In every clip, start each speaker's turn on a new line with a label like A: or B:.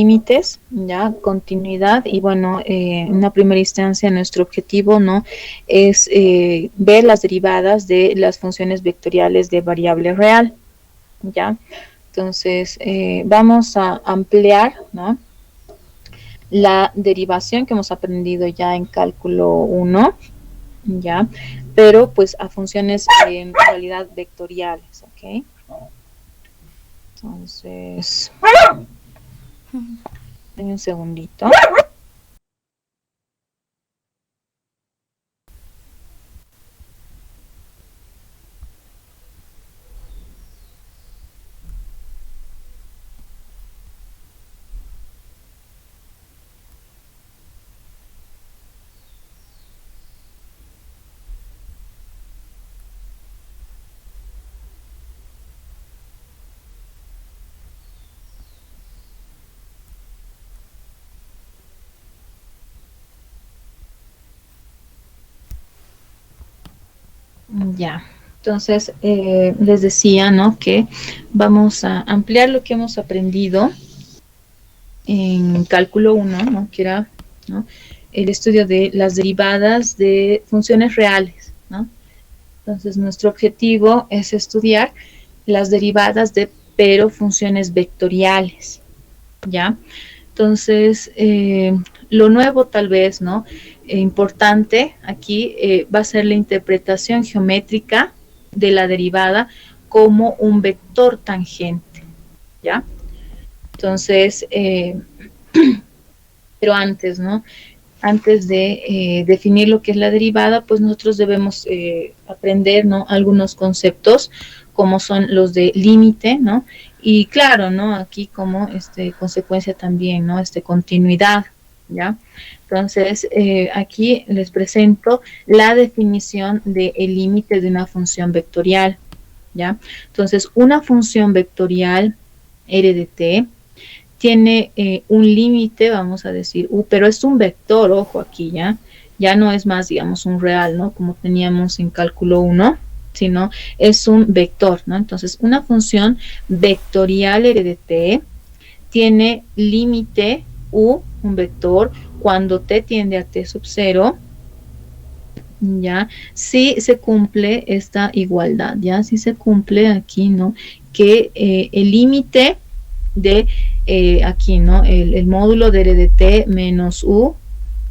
A: límites, ya, continuidad, y bueno, en una primera instancia nuestro objetivo, ¿no?, es ver las derivadas de las funciones vectoriales de variable real, ya. Entonces, vamos a ampliar, ¿no?, la derivación que hemos aprendido ya en cálculo 1, ya, pero pues a funciones en realidad vectoriales, ¿ok? Entonces, un segundito. Ya, entonces les decía, ¿no?, que vamos a ampliar lo que hemos aprendido en cálculo 1, ¿no?, que era, ¿no?, el estudio de las derivadas de funciones reales, ¿no? Entonces nuestro objetivo es estudiar las derivadas de, pero funciones vectoriales, ¿ya? Entonces, lo nuevo tal vez, ¿no?, importante aquí va a ser la interpretación geométrica de la derivada como un vector tangente, ¿ya? Entonces, pero antes, ¿no?, antes de definir lo que es la derivada, pues nosotros debemos aprender, ¿no?, algunos conceptos como son los de límite, ¿no? Y claro, ¿no?, aquí como consecuencia también, ¿no?, continuidad, ¿ya? Entonces, aquí les presento la definición del límite de una función vectorial, ¿ya? Entonces, una función vectorial R de t tiene un límite, vamos a decir, pero es un vector, ojo aquí, ¿ya? Ya no es más, digamos, un real, ¿no?, como teníamos en cálculo 1, sino es un vector, ¿no? Entonces, una función vectorial R de t tiene límite u, un vector, cuando t tiende a t sub 0, ¿ya? Si se cumple esta igualdad, ¿ya? Si se cumple aquí, ¿no?, que el límite de aquí, ¿no?, el módulo de R de t menos u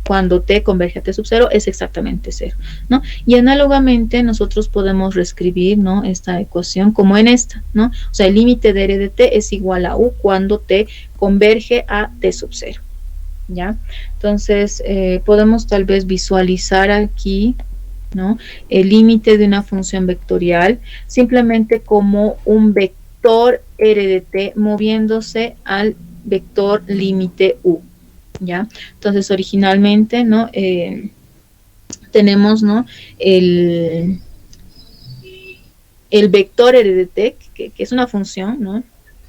A: cuando t converge a t sub 0 es exactamente 0, ¿no? Y análogamente nosotros podemos reescribir, ¿no?, esta ecuación como en esta, ¿no? O sea, el límite de R de t es igual a u cuando t converge a t sub 0, ¿ya? Entonces, podemos tal vez visualizar aquí, ¿no?, el límite de una función vectorial simplemente como un vector R de t moviéndose al vector límite u, ¿ya? Entonces, originalmente, ¿no?, tenemos, ¿no?, el vector R de t, que es una función, ¿no?,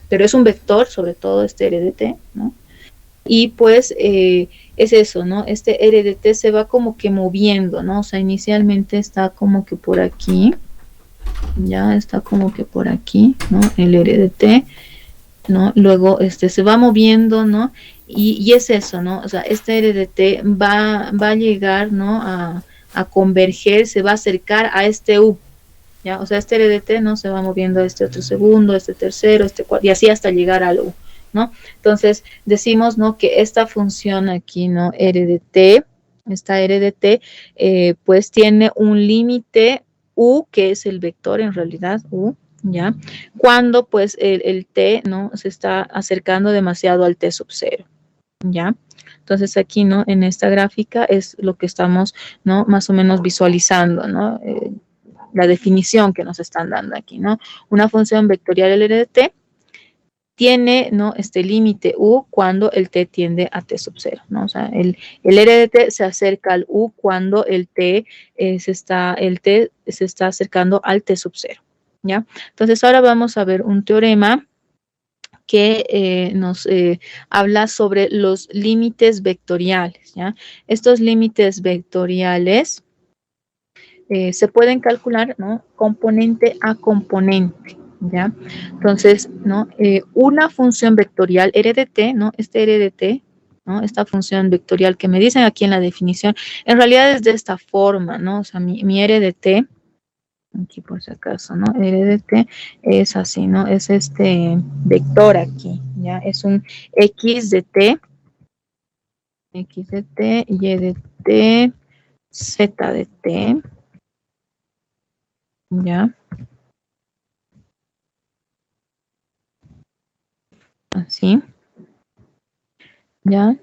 A: pero es un vector, sobre todo R de t, ¿no? Y pues es eso, ¿no? R de t se va como que moviendo, ¿no? O sea, inicialmente está como que por aquí, ya está como que por aquí, ¿no?, el R de t, ¿no? Luego se va moviendo, ¿no? Y es eso, ¿no? O sea, R de t va a llegar, ¿no?, a converger, se va a acercar a u, ¿ya? O sea, R de t, ¿no?, se va moviendo a otro segundo, tercero, cuarto, y así hasta llegar al u, ¿no? Entonces, decimos, ¿no?, que esta función aquí, ¿no?, R de t, esta R de t, pues tiene un límite u, que es el vector en realidad, u, ¿ya? Cuando, pues, el t, ¿no?, se está acercando demasiado al t sub 0, ¿ya? Entonces, aquí, ¿no?, en esta gráfica es lo que estamos, ¿no?, más o menos visualizando, ¿no?, la definición que nos están dando aquí, ¿no? Una función vectorial L de t tiene, ¿no?, límite u cuando el t tiende a t sub 0, ¿no? O sea, el R de t se acerca al u cuando el t se está acercando al t sub 0, ¿ya? Entonces, ahora vamos a ver un teorema que nos habla sobre los límites vectoriales, ¿ya? Estos límites vectoriales se pueden calcular, ¿no?, componente a componente, ¿ya? Entonces, ¿no? Una función vectorial R de t, ¿no? Este R de t, ¿no? Esta función vectorial que me dicen aquí en la definición, en realidad es de esta forma, ¿no? O sea, mi R de t, aquí por si acaso, ¿no? R de t es así, ¿no? Es este vector aquí, ¿ya? Es un X de t, X de t, Y de t, Z de t, ¿ya? Así, ¿ya?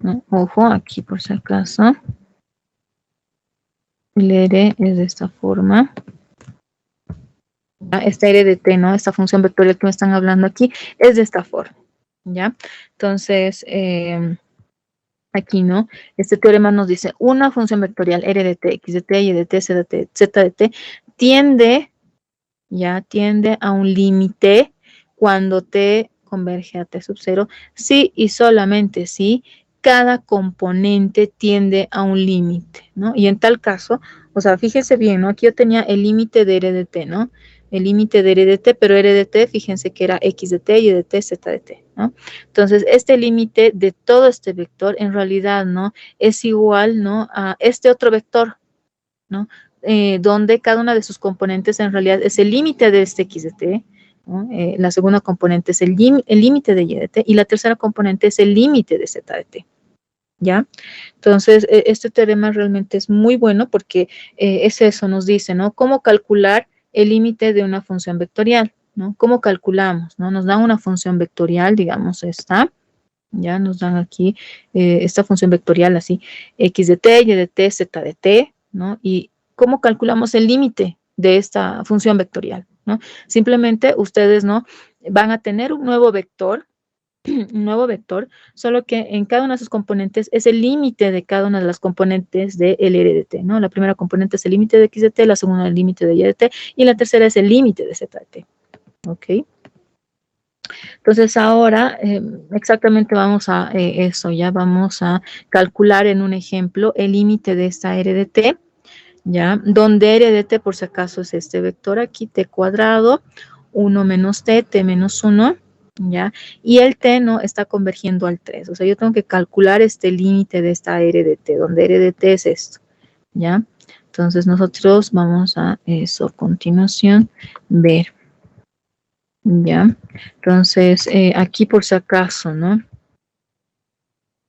A: ¿No? Ojo, aquí por si acaso. El R es de esta forma. Esta R de t, ¿no? Esta función vectorial que me están hablando aquí es de esta forma, ¿ya? Entonces, aquí, ¿no? Este teorema nos dice, una función vectorial R de t, X de t, Y de t, Z de t, tiende, ya, tiende a un límite cuando t converge a t sub 0, sí y solamente si cada componente tiende a un límite, ¿no? Y en tal caso, o sea, fíjense bien, ¿no? Aquí yo tenía el límite de R de t, ¿no? El límite de R de t, pero R de t, fíjense que era X de t, Y de t, Z de t, ¿no? Entonces, este límite de todo este vector, en realidad, ¿no? Es igual, ¿no? A este otro vector, ¿no? Donde cada una de sus componentes en realidad es el límite de este X de t, ¿no? La segunda componente es el límite de Y de t y la tercera componente es el límite de Z de t, ¿ya? Entonces, este teorema realmente es muy bueno porque es eso, nos dice, ¿no? Cómo calcular el límite de una función vectorial, ¿no? ¿Cómo calculamos, no? Nos dan una función vectorial, digamos esta, ya nos dan aquí esta función vectorial así, X de t, Y de t, Z de t, ¿no? Y ¿cómo calculamos el límite de esta función vectorial, ¿no? Simplemente ustedes, ¿no? Van a tener un nuevo vector, solo que en cada una de sus componentes es el límite de cada una de las componentes del R de t, ¿no? La primera componente es el límite de X de t, la segunda el límite de Y de t, y la tercera es el límite de Z de t, ¿ok? Entonces ahora exactamente vamos a eso, ya vamos a calcular en un ejemplo el límite de esta R de t, ¿ya? Donde R de t por si acaso es este vector aquí, t cuadrado, 1 menos t menos 1, ¿ya? Y el t no está convergiendo al 3, o sea, yo tengo que calcular este límite de esta R de t, donde R de t es esto, ¿ya? Entonces nosotros vamos a eso, a continuación, ver. ¿Ya? Entonces, aquí por si acaso, ¿no?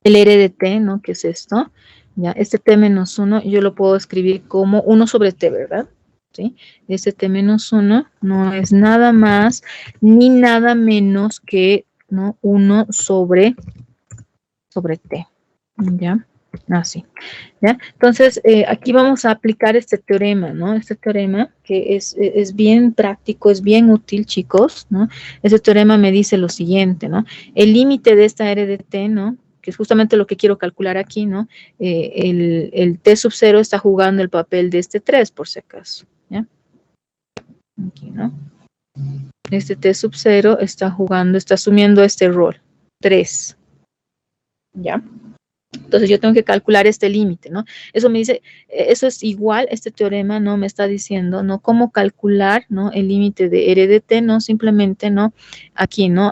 A: El R de t, ¿no? ¿Qué es esto? ¿Ya? Este t menos 1 yo lo puedo escribir como 1 sobre t, ¿verdad? ¿Sí? Este t menos 1 no es nada más ni nada menos que, ¿no? 1 sobre t, ¿ya? Así, ¿ya? Entonces, aquí vamos a aplicar este teorema, ¿no? Este teorema que es bien práctico, es bien útil, chicos, ¿no? Este teorema me dice lo siguiente, ¿no? El límite de esta R de t, ¿no? Que es justamente lo que quiero calcular aquí, ¿no? El t sub 0 está jugando el papel de este 3, por si acaso, ¿ya? Aquí, ¿no? Este t sub 0 está jugando, está asumiendo este rol, 3, ¿ya? Entonces yo tengo que calcular este límite, ¿no? Eso me dice, eso es igual, este teorema, ¿no? Me está diciendo, ¿no? Cómo calcular, ¿no? El límite de R de t, ¿no? Simplemente, ¿no? Aquí, ¿no?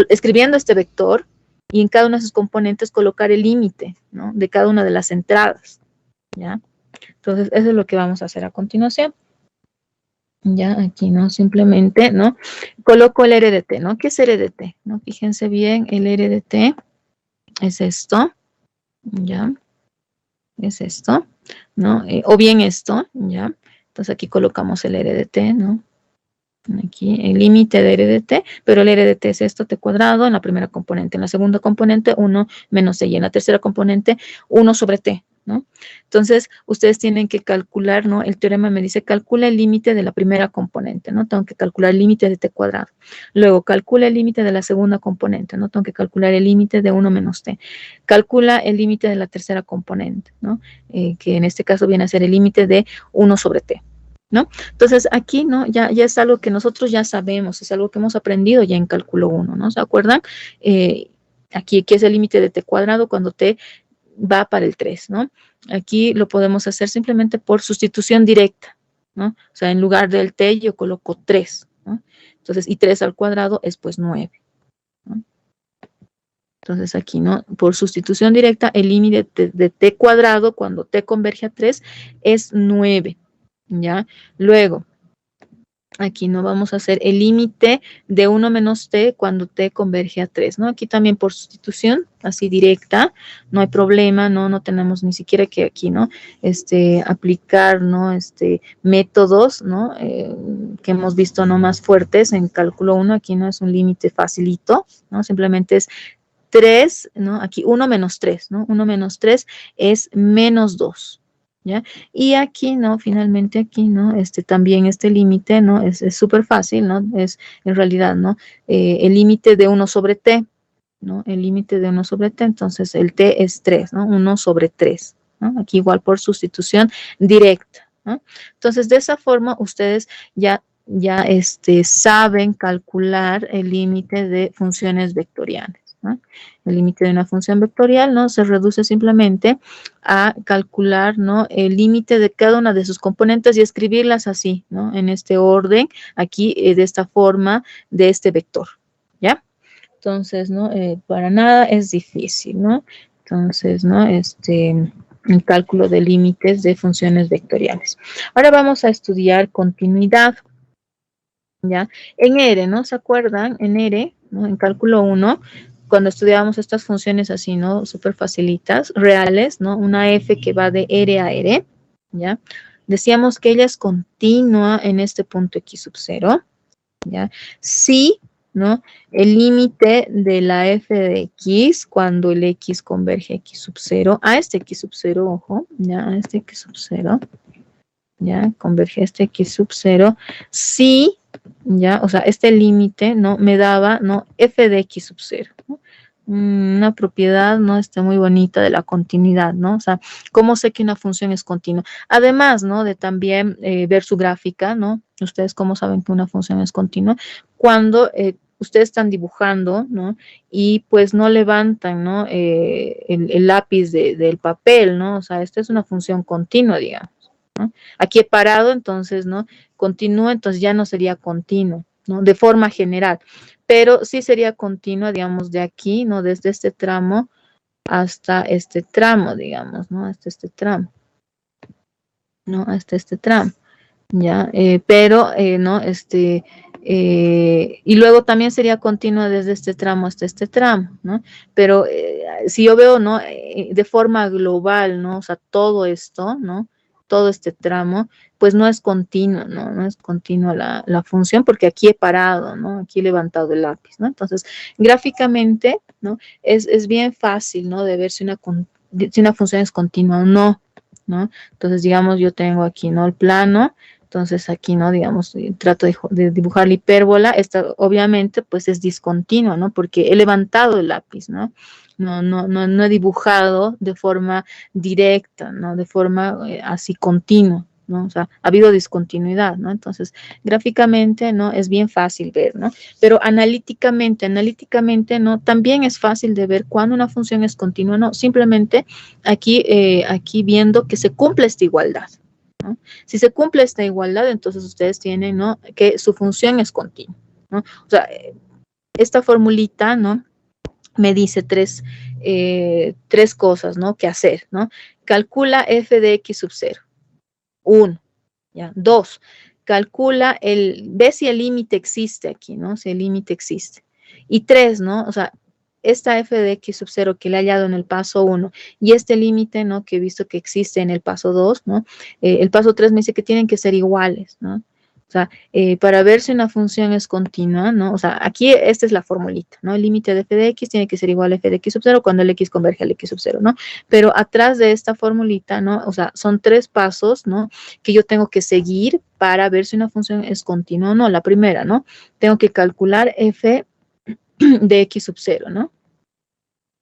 A: Escribiendo este vector y en cada una de sus componentes colocar el límite, ¿no? De cada una de las entradas, ¿ya? Entonces eso es lo que vamos a hacer a continuación. Ya, aquí, ¿no? Simplemente, ¿no? Coloco el R de t, ¿no? ¿Qué es R de t? ¿No? Fíjense bien, el R de t es esto, ¿ya? Es esto, ¿no? O bien esto, ¿ya? Entonces aquí colocamos el R de t, ¿no? Aquí el límite de R de t, pero el R de t es esto, t cuadrado en la primera componente. En la segunda componente, 1 menos t. Y en la tercera componente, 1 sobre t, ¿no? Entonces, ustedes tienen que calcular, ¿no? El teorema me dice, calcula el límite de la primera componente, ¿no? Tengo que calcular el límite de t cuadrado. Luego, calcula el límite de la segunda componente, ¿no? Tengo que calcular el límite de 1 menos t. Calcula el límite de la tercera componente, ¿no? Que en este caso viene a ser el límite de 1 sobre t, ¿no? Entonces, aquí, ¿no? Ya es algo que nosotros ya sabemos, es algo que hemos aprendido ya en cálculo 1, ¿no? ¿Se acuerdan? Aquí es el límite de t cuadrado cuando t va para el 3, ¿no? Aquí lo podemos hacer simplemente por sustitución directa, ¿no? O sea, en lugar del t yo coloco 3, ¿no? Entonces, y 3 al cuadrado es pues 9, ¿no? Entonces aquí, ¿no? Por sustitución directa, el límite de t cuadrado cuando t converge a 3 es 9, ¿ya? Luego, aquí no vamos a hacer el límite de 1 menos t cuando t converge a 3, ¿no? Aquí también por sustitución, así directa, no hay problema, ¿no? No tenemos ni siquiera que aquí, ¿no? Aplicar, ¿no? Métodos, ¿no? Que hemos visto, ¿no? Más fuertes en cálculo 1, aquí no es un límite facilito, ¿no? Simplemente es 3, ¿no? Aquí 1 menos 3, ¿no? 1 menos 3 es menos 2, ¿ya? Y aquí, ¿no? Finalmente aquí, ¿no? También este límite, ¿no? Es súper fácil, ¿no? Es en realidad, ¿no? El límite de 1 sobre t, ¿no? El límite de 1 sobre t, entonces el t es 3, ¿no? 1 sobre 3, ¿no? Aquí igual por sustitución directa, ¿no? Entonces, de esa forma, ustedes ya saben calcular el límite de funciones vectoriales, ¿no? El límite de una función vectorial, ¿no? Se reduce simplemente a calcular, ¿no? El límite de cada una de sus componentes y escribirlas así, ¿no? En este orden, aquí, de esta forma, de este vector, ¿ya? Entonces, ¿no? Para nada es difícil, ¿no? Entonces, ¿no? El cálculo de límites de funciones vectoriales. Ahora vamos a estudiar continuidad, ¿ya? En R, ¿no? ¿Se acuerdan? En R, ¿no? En cálculo 1, cuando estudiábamos estas funciones así, ¿no? Súper facilitas, reales, ¿no? Una f que va de R a R, ¿ya? Decíamos que ella es continua en este punto x sub 0, ¿ya? Si, ¿no? El límite de la f de x cuando el x converge a x sub 0, a este x sub 0, ojo, ¿ya? A este x sub 0, ¿ya? Converge a este x sub 0, si, ¿ya? O sea, este límite, ¿no? Me daba, ¿no? F de x sub 0, ¿no? Una propiedad, ¿no? Muy bonita de la continuidad, ¿no? O sea, ¿cómo sé que una función es continua? Además, ¿no? De también ver su gráfica, ¿no? Ustedes cómo saben que una función es continua. Cuando ustedes están dibujando, ¿no? Y pues no levantan, ¿no? El lápiz del papel, ¿no? O sea, esta es una función continua, digamos, ¿no? Aquí he parado, entonces, ¿no? Continúa, entonces ya no sería continuo, ¿no? De forma general, pero sí sería continua, digamos, de aquí, ¿no? Desde este tramo hasta este tramo, digamos, ¿no? Hasta este tramo, ¿no? Hasta este tramo, ¿ya? Pero, ¿no? Y luego también sería continua desde este tramo hasta este tramo, ¿no? Pero si yo veo, ¿no? De forma global, ¿no? O sea, todo esto, ¿no? Todo este tramo, pues no es continuo, ¿no? No es continua la función porque aquí he parado, ¿no? Aquí he levantado el lápiz, ¿no? Entonces, gráficamente, ¿no? Es bien fácil, ¿no? De ver si una función es continua o no, ¿no? Entonces, digamos, yo tengo aquí, ¿no? El plano. Entonces aquí, ¿no? Digamos, trato de dibujar la hipérbola. Esta obviamente pues es discontinua, ¿no? Porque he levantado el lápiz, ¿no? No he dibujado de forma directa, ¿no? De forma así continua, ¿no? O sea, ha habido discontinuidad, ¿no? Entonces, gráficamente, ¿no? Es bien fácil ver, ¿no? Pero analíticamente, ¿no? También es fácil de ver cuando una función es continua, ¿no? Simplemente aquí viendo que se cumple esta igualdad, ¿no? Si se cumple esta igualdad, entonces ustedes tienen, ¿no? Que su función es continua, ¿no? O sea, esta formulita, ¿no? Me dice tres cosas, ¿no? Que hacer, ¿no? Calcula f de x sub 0. 1, ¿ya? 2, calcula ve si el límite existe aquí, ¿no? Si el límite existe. Y 3, ¿no? O sea, esta f de x sub 0 que le he hallado en el paso 1 y este límite, ¿no? Que he visto que existe en el paso 2, ¿no? El paso 3 me dice que tienen que ser iguales, ¿no? O sea, para ver si una función es continua, ¿no? O sea, aquí esta es la formulita, ¿no? El límite de f de x tiene que ser igual a f de x sub 0 cuando el x converge al x sub 0, ¿no? Pero atrás de esta formulita, ¿no? O sea, son 3 pasos, ¿no? Que yo tengo que seguir para ver si una función es continua o no. La primera, ¿no? Tengo que calcular f de x sub 0, ¿no?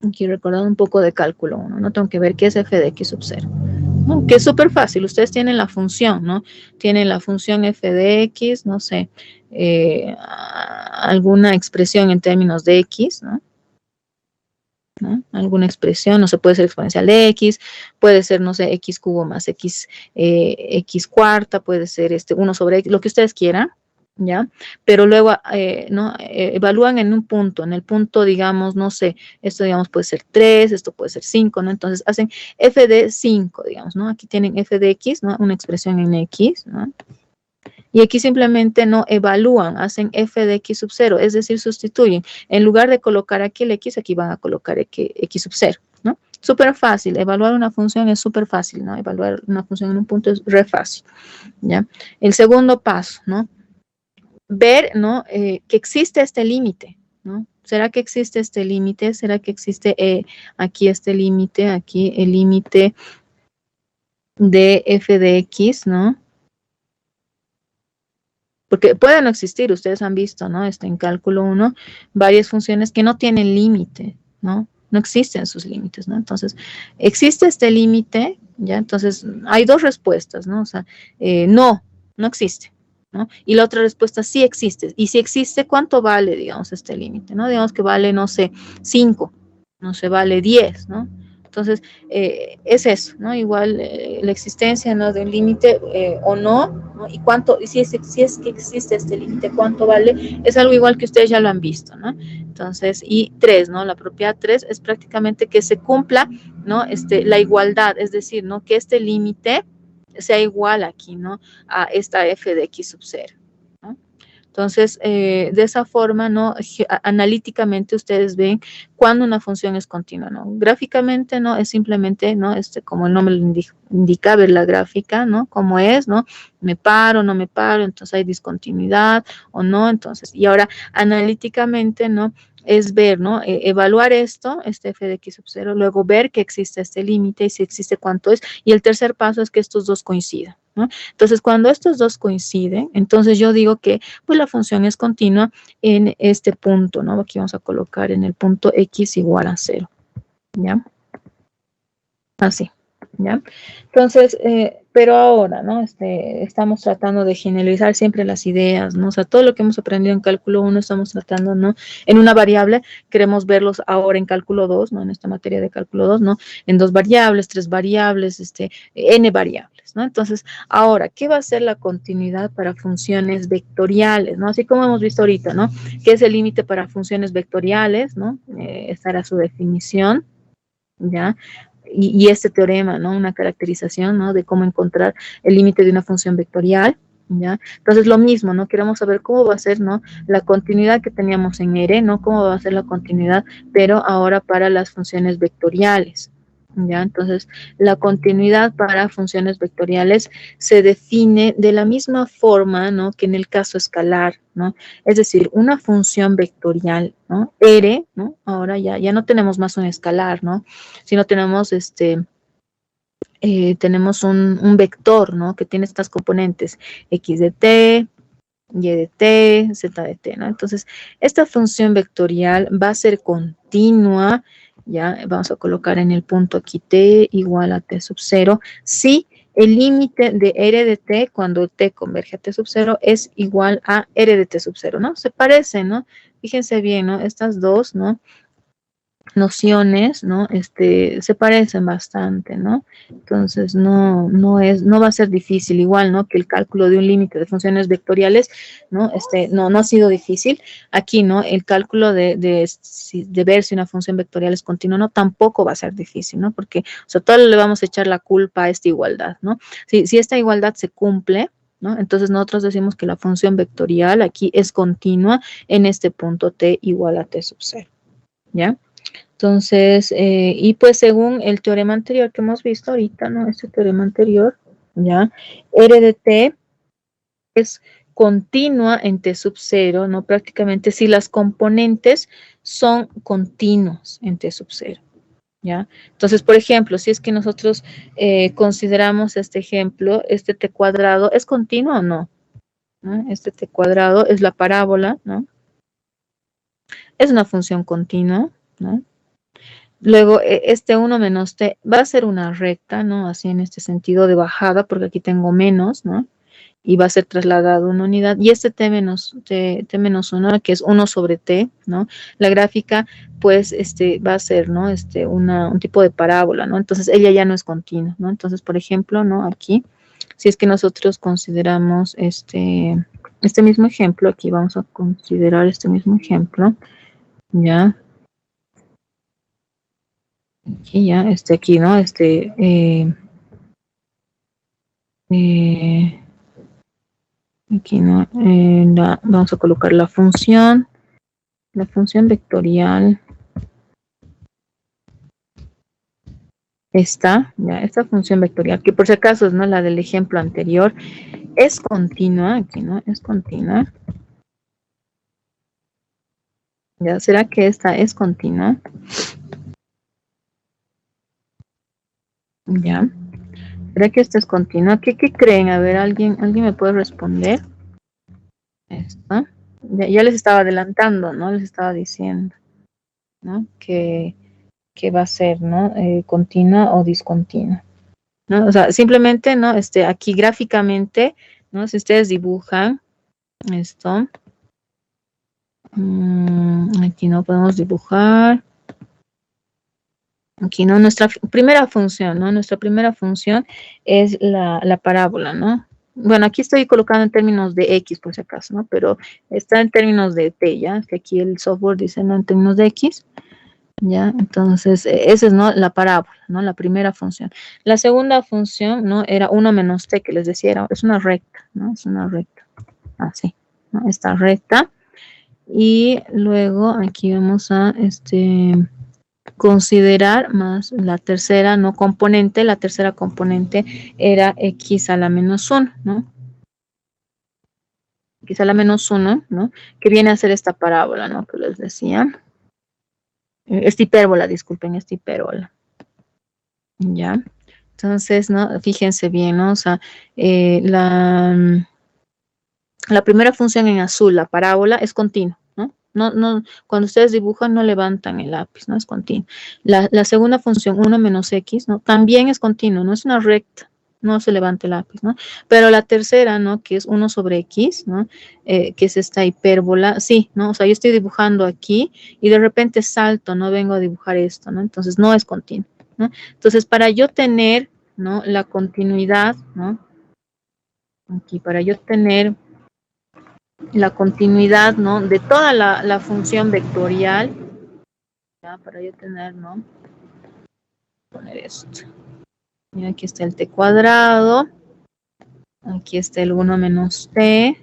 A: Aquí recordando un poco de cálculo 1, ¿no? Tengo que ver qué es f de x sub 0. ¿No? Que es súper fácil, ustedes tienen la función, ¿no? Tienen la función f de x, no sé, alguna expresión en términos de x, ¿no? ¿No? Alguna expresión, no sé, puede ser exponencial de x, puede ser, no sé, x cubo más x cuarta, puede ser 1 sobre x, lo que ustedes quieran, ¿ya? Pero luego, ¿no? Evalúan en un punto, en el punto, digamos, no sé, esto, digamos, puede ser 3, esto puede ser 5, ¿no? Entonces, hacen f de 5, digamos, ¿no? Aquí tienen f de x, ¿no? Una expresión en x, ¿no? Y aquí simplemente no evalúan, hacen f de x sub 0, es decir, sustituyen. En lugar de colocar aquí el x, aquí van a colocar x sub 0, ¿no? Súper fácil, evaluar una función es súper fácil, ¿no? Evaluar una función en un punto es re fácil, ¿ya? El segundo paso, ¿no? Ver, ¿no? Que existe este límite, ¿no? ¿Será que existe este límite? ¿Será que existe aquí este límite, aquí el límite de f de x, ¿no? Porque puede no existir, ustedes han visto, ¿no? En cálculo 1, varias funciones que no tienen límite, ¿no? No existen sus límites, ¿no? Entonces, existe este límite, ¿ya? Entonces, hay dos respuestas, ¿no? O sea, no existe, ¿no? Y la otra respuesta sí existe. Y si existe, ¿cuánto vale, digamos, este límite, ¿no? Digamos que vale, no sé, 5, no sé, vale 10, ¿no? Entonces, es eso, ¿no? Igual la existencia, ¿no? De un límite o no, ¿no? Y cuánto, y si es que existe este límite, cuánto vale, es algo igual que ustedes ya lo han visto, ¿no? Entonces, y 3, ¿no? La propiedad 3 es prácticamente que se cumpla, ¿no? La igualdad, es decir, ¿no? Que este límite sea igual aquí, ¿no? A esta f de x sub 0, ¿no? Entonces, de esa forma, ¿no? Analíticamente ustedes ven cuando una función es continua, ¿no? Gráficamente, ¿no? Es simplemente, ¿no? Como el nombre lo indica, ver la gráfica, ¿no? Cómo es, ¿no? Me paro, no me paro, entonces hay discontinuidad o no, entonces, y ahora analíticamente, ¿no? Es ver, ¿no? Evaluar esto, este f de x sub 0, luego ver que existe este límite y si existe cuánto es, y el tercer paso es que estos dos coincidan, ¿no? Entonces, cuando estos dos coinciden, entonces yo digo que pues la función es continua en este punto, ¿no? Aquí vamos a colocar en el punto x igual a 0, ¿ya? Así, ¿ya? Entonces, pero ahora, ¿no? Estamos tratando de generalizar siempre las ideas, ¿no? O sea, todo lo que hemos aprendido en cálculo 1 estamos tratando, ¿no? En una variable, queremos verlos ahora en cálculo 2, ¿no? En esta materia de cálculo 2, ¿no? En 2 variables, 3 variables, n variables, ¿no? Entonces, ahora, ¿qué va a ser la continuidad para funciones vectoriales, ¿no? Así como hemos visto ahorita, ¿no? ¿Qué es el límite para funciones vectoriales, ¿no? Esta era su definición, ¿ya? Y este teorema, ¿no? Una caracterización, ¿no? De cómo encontrar el límite de una función vectorial, ¿ya? Entonces, lo mismo, ¿no? Queremos saber cómo va a ser, ¿no? La continuidad que teníamos en R, ¿no? Cómo va a ser la continuidad, pero ahora para las funciones vectoriales, ¿ya? Entonces, la continuidad para funciones vectoriales se define de la misma forma, ¿no? Que en el caso escalar, ¿no? Es decir, una función vectorial, ¿no? R, ¿no? Ahora ya no tenemos más un escalar, ¿no? Sino tenemos tenemos un vector, ¿no? Que tiene estas componentes, x de t, y de t, z de t, ¿no? Entonces, esta función vectorial va a ser continua, ya vamos a colocar en el punto aquí t igual a t sub 0, si el límite de r de t cuando t converge a t sub 0 es igual a r de t sub 0, ¿no? Se parecen, ¿no? Fíjense bien, ¿no? Estas dos, ¿no? Nociones, ¿no? Se parecen bastante, ¿no? Entonces, no va a ser difícil, igual, ¿no? Que el cálculo de un límite de funciones vectoriales, ¿no? No ha sido difícil. Aquí, ¿no? El cálculo de ver si una función vectorial es continua, ¿no? Tampoco va a ser difícil, ¿no? Porque, o sea, todo le vamos a echar la culpa a esta igualdad, ¿no? Si esta igualdad se cumple, ¿no? Entonces, nosotros decimos que la función vectorial aquí es continua en este punto t igual a t sub 0, ¿ya? Entonces, y pues según el teorema anterior que hemos visto ahorita, ¿no? Este teorema anterior, ¿ya? R de t es continua en t sub 0, ¿no? Prácticamente si las componentes son continuos en t sub 0, ¿ya? Entonces, por ejemplo, si es que nosotros consideramos este ejemplo, este t cuadrado, ¿es continuo o no? ¿No? Este t cuadrado es la parábola, ¿no? Es una función continua, ¿no? Luego, este 1 menos t va a ser una recta, ¿no? Así en este sentido de bajada, porque aquí tengo menos, ¿no? Y va a ser trasladado a una unidad. Y este t menos 1, que es 1 sobre t, ¿no? La gráfica, pues, va a ser, ¿no? Un tipo de parábola, ¿no? Entonces, ella ya no es continua, ¿no? Entonces, por ejemplo, ¿no? Aquí, si es que nosotros consideramos este mismo ejemplo, aquí vamos a considerar este mismo ejemplo, ya. Aquí ya, aquí, ¿no? Aquí, ¿no? Vamos a colocar la función vectorial. Esta función vectorial, que por si acaso es, ¿no?, la del ejemplo anterior, es continua, aquí, ¿no? Es continua. ¿Ya? ¿Será que esta es continua? ¿Ya? ¿Será que esta es continua? ¿Qué creen? A ver, ¿alguien me puede responder? Esta. Ya les estaba adelantando, ¿no? Les estaba diciendo, ¿no? Que va a ser, ¿no? Continua o discontinua, ¿no? O sea, simplemente, ¿no? Aquí gráficamente, ¿no? Si ustedes dibujan esto, aquí no podemos dibujar. Aquí, ¿no? Nuestra primera función, ¿no? Nuestra primera función es la parábola, ¿no? Bueno, aquí estoy colocando en términos de X, por si acaso, ¿no? Pero está en términos de T, ¿ya? Que aquí el software dice, ¿no?, en términos de X. ¿Ya? Entonces, esa es, ¿no?, la parábola, ¿no? La primera función. La segunda función, ¿no?, era 1 menos t, que les decía, es una recta, ¿no? Es una recta. Así, ¿no? Esta recta. Y luego aquí vamos a considerar más la tercera, ¿no?, componente. La tercera componente era x a la menos 1, ¿no? X a la menos 1, ¿no? Que viene a ser esta parábola, ¿no?, que les decía. Esta hipérbola, disculpen, esta hipérbola. ¿Ya? Entonces, ¿no? Fíjense bien, ¿no? O sea, la primera función en azul, la parábola, es continua, ¿no? No, cuando ustedes dibujan no levantan el lápiz, ¿no? Es continua. La segunda función, 1 menos x, ¿no? También es continua, no es una recta, no se levanta el lápiz, ¿no? Pero la tercera, ¿no?, que es 1 sobre x, ¿no? Que es esta hipérbola, sí, ¿no? O sea, yo estoy dibujando aquí y de repente salto, no vengo a dibujar esto, ¿no? Entonces no es continua, ¿no? Entonces, para yo tener, ¿no?, la continuidad, ¿no? Aquí, para yo tener la continuidad, ¿no?, de toda la función vectorial, ¿ya? Para yo tener, ¿no?, poner esto. Y aquí está el t cuadrado, aquí está el 1 menos t,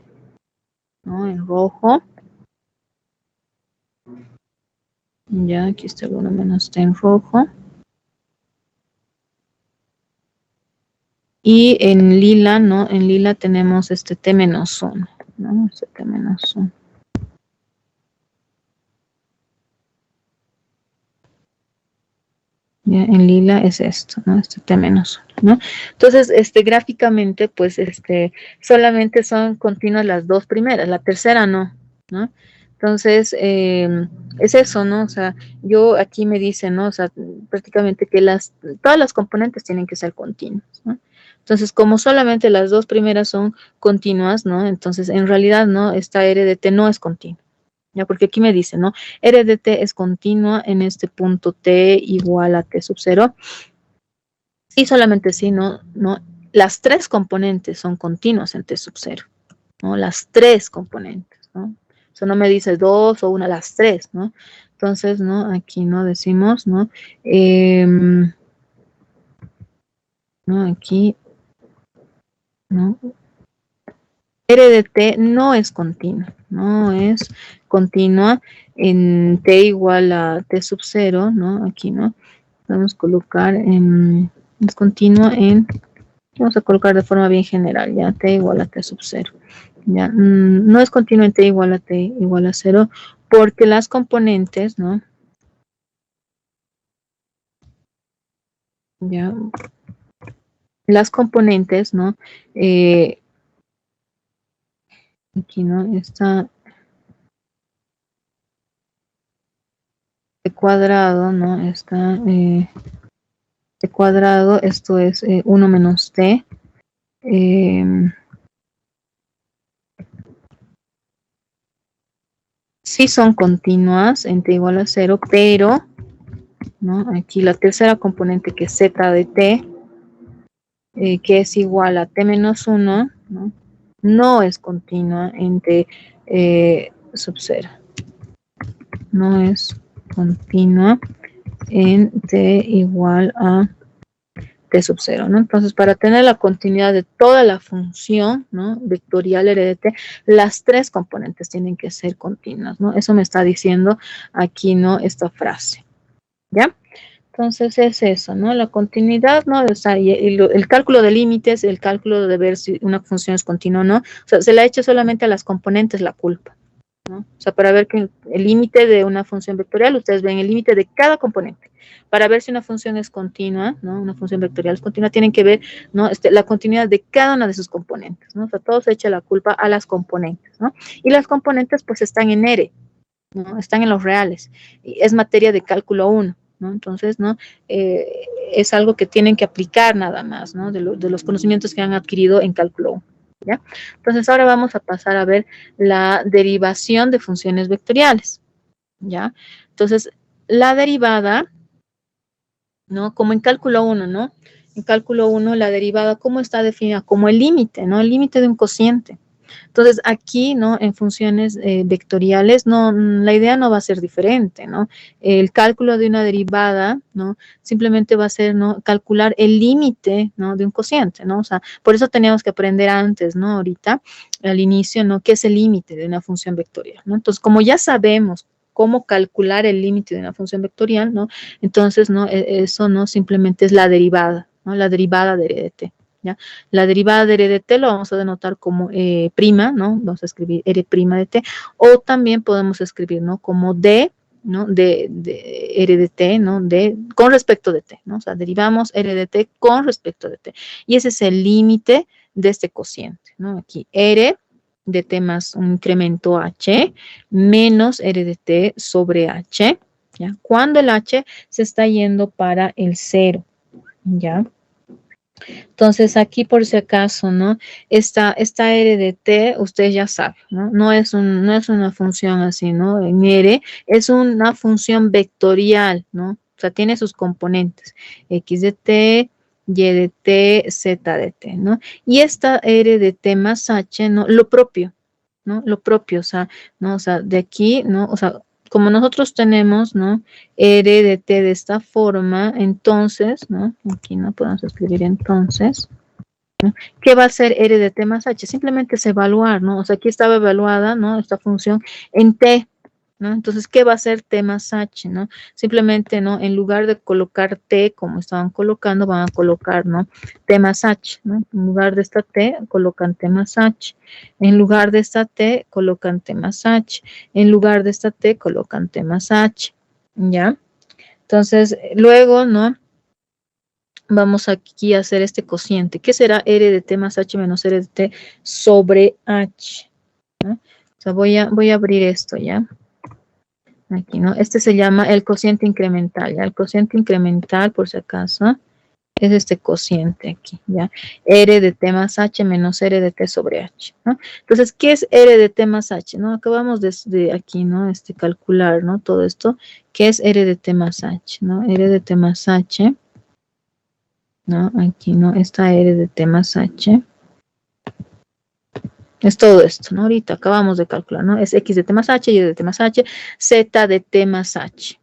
A: ¿no?, en rojo. Ya, aquí está el 1 menos t en rojo. Y en lila, ¿no? En lila tenemos este t menos 1, ¿no? Este t menos 1. Ya, en lila es esto, ¿no? Este t menos 1, ¿no? Entonces, gráficamente, pues, solamente son continuas las dos primeras, la tercera no, ¿no? Entonces, es eso, ¿no? O sea, yo aquí me dicen, ¿no? O sea, prácticamente que todas las componentes tienen que ser continuas, ¿no? Entonces, como solamente las dos primeras son continuas, ¿no? Entonces, en realidad, ¿no?, esta R de T no es continua. Ya, porque aquí me dice, ¿no?, R de T es continua en este punto T igual a T sub 0. Sí, solamente sí, ¿no? Las tres componentes son continuas en T sub 0, ¿no? Las tres componentes, ¿no? O sea, no me dice dos o una, las tres, ¿no? Entonces, ¿no?, aquí no decimos, ¿no? ¿No? Aquí, ¿no? R de T no es continua, no es continua en T igual a T sub 0, ¿no? Aquí, ¿no? Vamos a colocar es continua vamos a colocar de forma bien general, ya, T igual a T sub 0. Ya, no es continua en T igual a T igual a 0, porque las componentes, ¿no? Ya, las componentes, ¿no? Aquí, ¿no? Está de cuadrado, ¿no? Está de cuadrado, esto es 1 menos T. Sí son continuas en T igual a 0, pero, ¿no?, aquí la tercera componente, que es Z de T, que es igual a T menos 1, ¿no? no es continua en T sub 0. No es continua en T igual a T sub 0, ¿no? Entonces, para tener la continuidad de toda la función, ¿no?, vectorial R de T, las tres componentes tienen que ser continuas, ¿no? Eso me está diciendo aquí, ¿no?, esta frase, ¿ya? Entonces es eso, ¿no? La continuidad, ¿no? O sea, el cálculo de límites, el cálculo de ver si una función es continua o no, o sea, se le ha hecho solamente a las componentes la culpa, ¿no? O sea, para ver que el límite de una función vectorial, ustedes ven el límite de cada componente. Para ver si una función es continua, ¿no?, una función vectorial es continua, tienen que ver, ¿no?, la continuidad de cada una de sus componentes, ¿no? O sea, todo se echa la culpa a las componentes, ¿no? Y las componentes, pues, están en R, ¿no? Están en los reales. Y es materia de cálculo 1. ¿No? Entonces, ¿no? Es algo que tienen que aplicar nada más, ¿no? De los conocimientos que han adquirido en cálculo 1, ¿ya? Entonces, ahora vamos a pasar a ver la derivación de funciones vectoriales, ¿ya? Entonces, la derivada, ¿no? Como en cálculo 1, ¿no? En cálculo 1, la derivada, ¿cómo está definida? Como el límite, ¿no? El límite de un cociente. Entonces, aquí, ¿no?, en funciones vectoriales, no, la idea no va a ser diferente, ¿no? El cálculo de una derivada, ¿no?, simplemente va a ser, ¿no?, calcular el límite, ¿no?, de un cociente, ¿no? O sea, por eso teníamos que aprender antes, ¿no?, ahorita, al inicio, ¿no?, qué es el límite de una función vectorial, ¿no? Entonces, como ya sabemos cómo calcular el límite de una función vectorial, ¿no?, entonces, ¿no?, eso no simplemente es la derivada, ¿no?, la derivada de R de T. ¿Ya? La derivada de R de T lo vamos a denotar como prima, ¿no? Vamos a escribir R' de T, o también podemos escribir, ¿no?, como D, ¿no?, de R de T, ¿no?, con respecto de T, ¿no? O sea, derivamos R de T con respecto de T. Y ese es el límite de este cociente, ¿no? Aquí, R de T más un incremento H menos R de T sobre H, ¿ya? Cuando el H se está yendo para el 0, ¿ya? Entonces, aquí por si acaso, ¿no? Esta R de T, ustedes ya saben, ¿no? No es una función así, ¿no? En R es una función vectorial, ¿no? O sea, tiene sus componentes, X de T, Y de T, Z de T, ¿no? Y esta R de T más H, ¿no? Lo propio, ¿no? Lo propio, o sea, ¿no? O sea, de aquí, ¿no? O sea, como nosotros tenemos, ¿no?, R de T de esta forma, entonces, ¿no? Aquí no podemos escribir entonces, ¿no? ¿Qué va a ser R de T más H? Simplemente es evaluar, ¿no? O sea, aquí estaba evaluada, ¿no?, esta función en T, ¿no? Entonces, ¿qué va a ser T más H, ¿no? Simplemente, ¿no?, en lugar de colocar T como estaban colocando, van a colocar, ¿no?, T más H, ¿no? En lugar de esta T, colocan T más H. En lugar de esta T, colocan T más H. En lugar de esta T, colocan T más H, ¿ya? Entonces, luego, ¿no?, vamos aquí a hacer este cociente. ¿Qué será R de T más H menos R de T sobre H? ¿No? O sea, voy a abrir esto, ¿ya? Aquí, ¿no? Este se llama el cociente incremental, ¿ya? El cociente incremental, por si acaso, es este cociente aquí, ¿ya? R de T más H menos R de T sobre H, ¿no? Entonces, ¿qué es R de T más H, no? Acabamos de aquí, ¿no?, calcular, ¿no?, todo esto. ¿Qué es R de T más H, no? R de T más H, ¿no? Aquí, ¿no? Esta R de T más H. Es todo esto, ¿no? Ahorita acabamos de calcular, ¿no? Es X de T más H, Y de T más H, Z de T más H.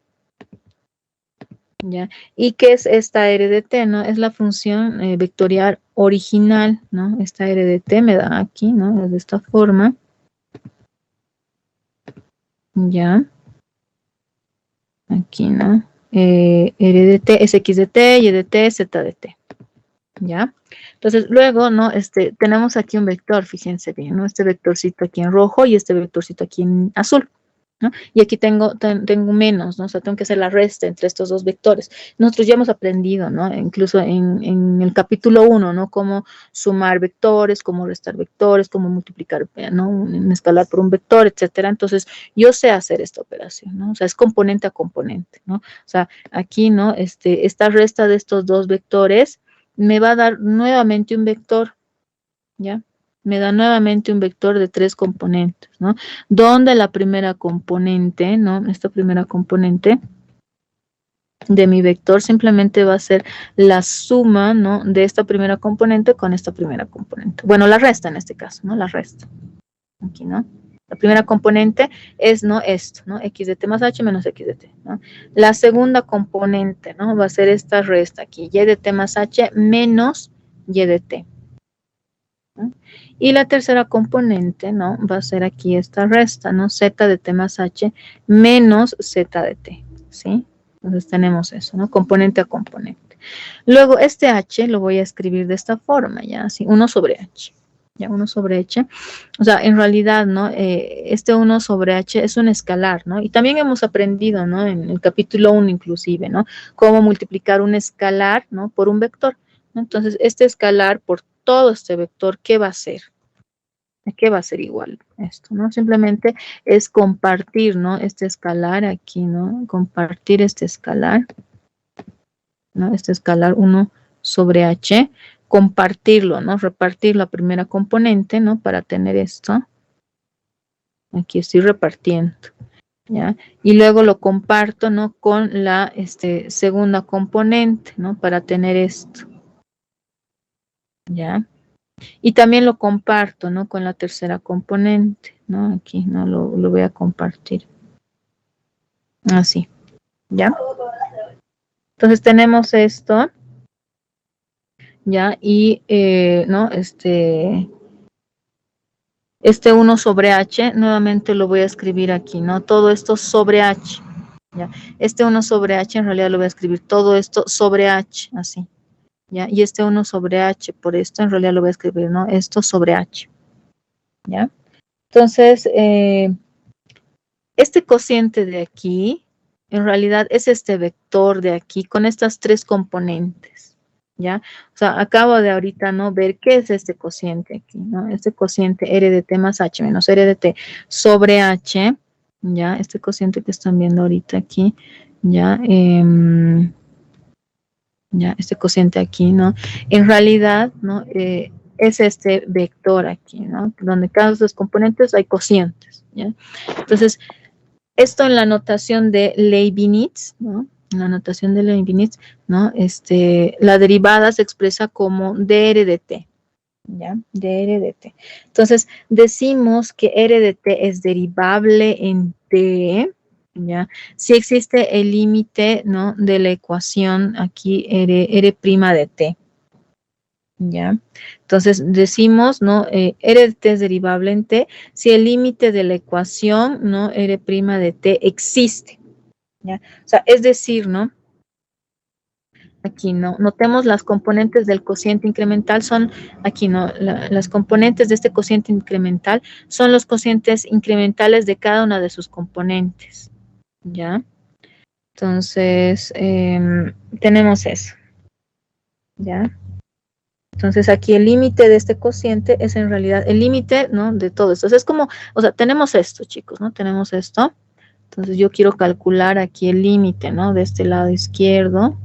A: ¿Ya? ¿Y qué es esta R de T, no? Es la función vectorial original, ¿no? Esta R de T me da aquí, ¿no? Es de esta forma. ¿Ya? Aquí, ¿no? R de T es X de T, Y de T, Z de T. ¿Ya? Entonces, luego, ¿no? Tenemos aquí un vector, fíjense bien, ¿no? Este vectorcito aquí en rojo y este vectorcito aquí en azul, ¿no? Y aquí tengo menos, ¿no? O sea, tengo que hacer la resta entre estos dos vectores. Nosotros ya hemos aprendido, ¿no? Incluso en el capítulo 1, ¿no? Cómo sumar vectores, cómo restar vectores, cómo multiplicar, ¿no?, un escalar por un vector, etcétera. Entonces, yo sé hacer esta operación, ¿no? O sea, es componente a componente, ¿no? O sea, aquí, ¿no? Esta resta de estos dos vectores me va a dar nuevamente un vector, ¿ya? Me da nuevamente un vector de 3 componentes, ¿no? Donde la primera componente, ¿no? Esta primera componente de mi vector simplemente va a ser la suma, ¿no? De esta primera componente con esta primera componente. Bueno, la resta en este caso, ¿no? La resta. Aquí, ¿no? La primera componente es, ¿no? Esto, ¿no? X de t más h menos x de t, ¿no? La segunda componente, ¿no? Va a ser esta resta aquí, y de t más h menos y de t, ¿no? Y la tercera componente, ¿no? Va a ser aquí esta resta, ¿no? Z de t más h menos z de t, ¿sí? Entonces tenemos eso, ¿no? Componente a componente. Luego este h lo voy a escribir de esta forma, ¿ya? Así, 1 sobre h. Ya, 1 sobre h. O sea, en realidad, ¿no? Este 1 sobre h es un escalar, ¿no? Y también hemos aprendido, ¿no? En el capítulo 1 inclusive, ¿no? Cómo multiplicar un escalar, ¿no? Por un vector, ¿no? Entonces, este escalar por todo este vector, ¿qué va a ser? ¿Qué va a ser igual esto, no? Simplemente es compartir, ¿no? Este escalar aquí, ¿no? Compartir este escalar, ¿no? Este escalar 1 sobre h, compartirlo, ¿no? Repartir la primera componente, ¿no? Para tener esto. Aquí estoy repartiendo, ¿ya? Y luego lo comparto, ¿no? Con la segunda componente, ¿no? Para tener esto, ¿ya? Y también lo comparto, ¿no? Con la tercera componente, ¿no? Aquí, ¿no? Lo voy a compartir. Así, ¿ya? Entonces tenemos esto, ¿ya? Y, ¿no? Este 1 sobre h, nuevamente lo voy a escribir aquí, ¿no? Todo esto sobre h, ¿ya? Este 1 sobre h, en realidad lo voy a escribir todo esto sobre h, así, ¿ya? Y este 1 sobre h, por esto, en realidad lo voy a escribir, ¿no? Esto sobre h, ¿ya? Entonces, este cociente de aquí, en realidad es este vector de aquí con estas tres componentes, ¿ya? O sea, acabo de ahorita, ¿no? Ver qué es este cociente aquí, ¿no? Este cociente R de t más h menos R de t sobre h, ¿ya? Este cociente que están viendo ahorita aquí, ¿ya? Ya, este cociente aquí, ¿no? En realidad, ¿no? Es este vector aquí, ¿no? Donde cada uno de los componentes hay cocientes, ¿ya? Entonces, esto en la notación de Leibniz, ¿no? En la notación de Leibniz, ¿no? La derivada se expresa como dr de t, ¿ya? Dr de t. Entonces, decimos que r de t es derivable en t, ¿ya? Si existe el límite, ¿no? De la ecuación aquí r' de t, ¿ya? Entonces decimos, ¿no? R de t es derivable en t si el límite de la ecuación, ¿no? R' de t existe, ¿ya? O sea, es decir, ¿no? Aquí, ¿no? Notemos las componentes del cociente incremental son, aquí, ¿no? Las componentes de este cociente incremental son los cocientes incrementales de cada una de sus componentes, ¿ya? Entonces, tenemos eso, ¿ya? Entonces aquí el límite de este cociente es en realidad el límite, ¿no? De todo esto. O sea, es como, o sea, tenemos esto, chicos, ¿no? Tenemos esto. Entonces yo quiero calcular aquí el límite, ¿no? De este lado izquierdo,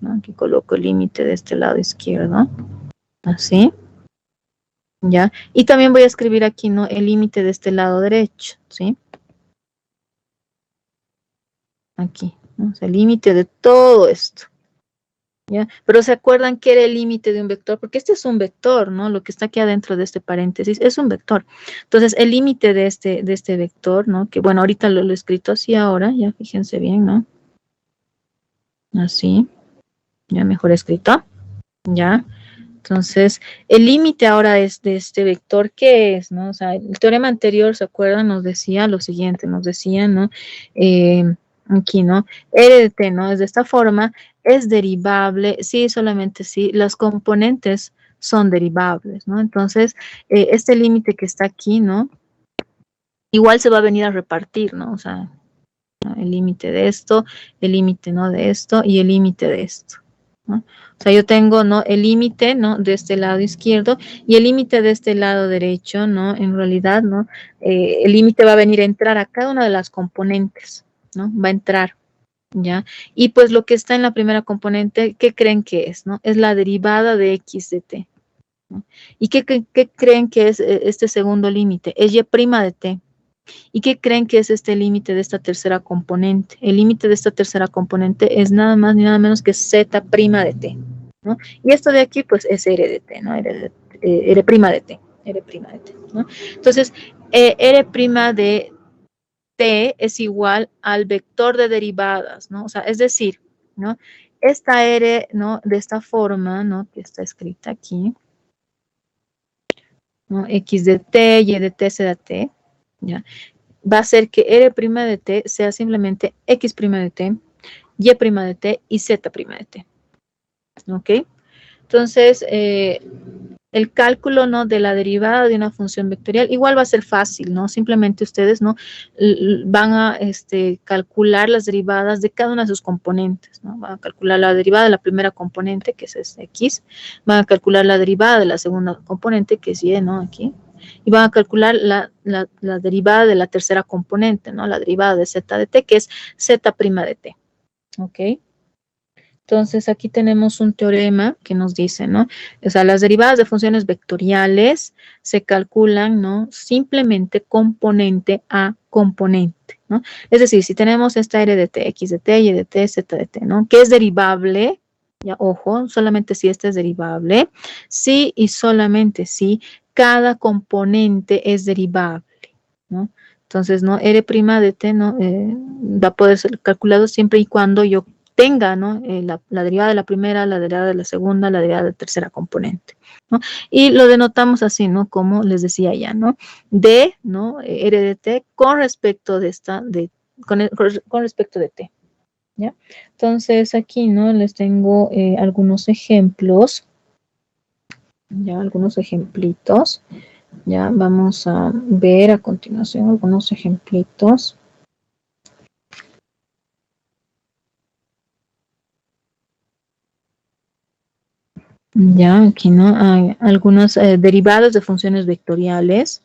A: ¿no? Aquí coloco el límite de este lado izquierdo, así, ¿ya? Y también voy a escribir aquí, ¿no? El límite de este lado derecho, ¿sí? Aquí, ¿no? O sea, el límite de todo esto. ¿Ya? Pero ¿se acuerdan qué era el límite de un vector? Porque este es un vector, ¿no? Lo que está aquí adentro de este paréntesis es un vector. Entonces, el límite de este vector, ¿no? Que bueno, ahorita lo he escrito así ahora, ya fíjense bien, ¿no? Así, ya mejor escrito, ¿ya? Entonces, el límite ahora es de este vector, ¿qué es, no? O sea, el teorema anterior, ¿se acuerdan? Nos decía lo siguiente, nos decía, ¿no? Aquí, ¿no? R de t, ¿no? Es de esta forma, es derivable, sí, solamente sí, las componentes son derivables, ¿no? Entonces, este límite que está aquí, ¿no? Igual se va a venir a repartir, ¿no? O sea, ¿no? El límite de esto, el límite, ¿no? De esto y el límite de esto, ¿no? O sea, yo tengo, ¿no? El límite, ¿no? De este lado izquierdo y el límite de este lado derecho, ¿no? En realidad, ¿no? El límite va a venir a entrar a cada una de las componentes, ¿no? Va a entrar, ¿ya? Y pues lo que está en la primera componente, ¿qué creen que es, no? Es la derivada de x de t, ¿no? ¿Y qué creen que es este segundo límite? Es y' de t, ¿Y qué creen que es este límite de esta tercera componente? El límite de esta tercera componente es nada más ni nada menos que z' de t, ¿no? Y esto de aquí, pues, es r de t, ¿no? R' de t, R' de t, ¿no? Entonces, R' de t es igual al vector de derivadas, ¿no? O sea, es decir, ¿no? Esta r, ¿no? De esta forma, ¿no? Que está escrita aquí, ¿no? X de t, y de t, z de t, ¿ya? Va a ser que R' de t sea simplemente X' de t, Y' de t y Z' de t. ¿Ok? Entonces, el cálculo, ¿no? De la derivada de una función vectorial igual va a ser fácil, ¿no? Simplemente ustedes, ¿no? Van a calcular las derivadas de cada una de sus componentes, ¿no? Van a calcular la derivada de la primera componente, que es X. Van a calcular la derivada de la segunda componente, que es Y, ¿no? Aquí. Y van a calcular la derivada de la tercera componente, ¿no? La derivada de Z de t, que es Z' de t. ¿Ok? Entonces, aquí tenemos un teorema que nos dice, ¿no? O sea, las derivadas de funciones vectoriales se calculan, ¿no? Simplemente componente a componente, ¿no? Es decir, si tenemos esta r de t, x de t, y de t, z de t, ¿no? Que es derivable, ya, ojo, solamente si esta es derivable, sí y solamente si cada componente es derivable, ¿no? Entonces, ¿no? R' de t, ¿no? Va a poder ser calculado siempre y cuando yo tenga, ¿no? La derivada de la primera, la derivada de la segunda, la derivada de la tercera componente, ¿no? Y lo denotamos así, ¿no? Como les decía ya, ¿no? D, ¿no? R de t con respecto de esta, con respecto de t, ¿ya? Entonces, aquí, ¿no? Les tengo algunos ejemplos, ya, algunos ejemplitos. Ya vamos a ver a continuación algunos ejemplitos. Ya, aquí no hay algunas derivadas de funciones vectoriales.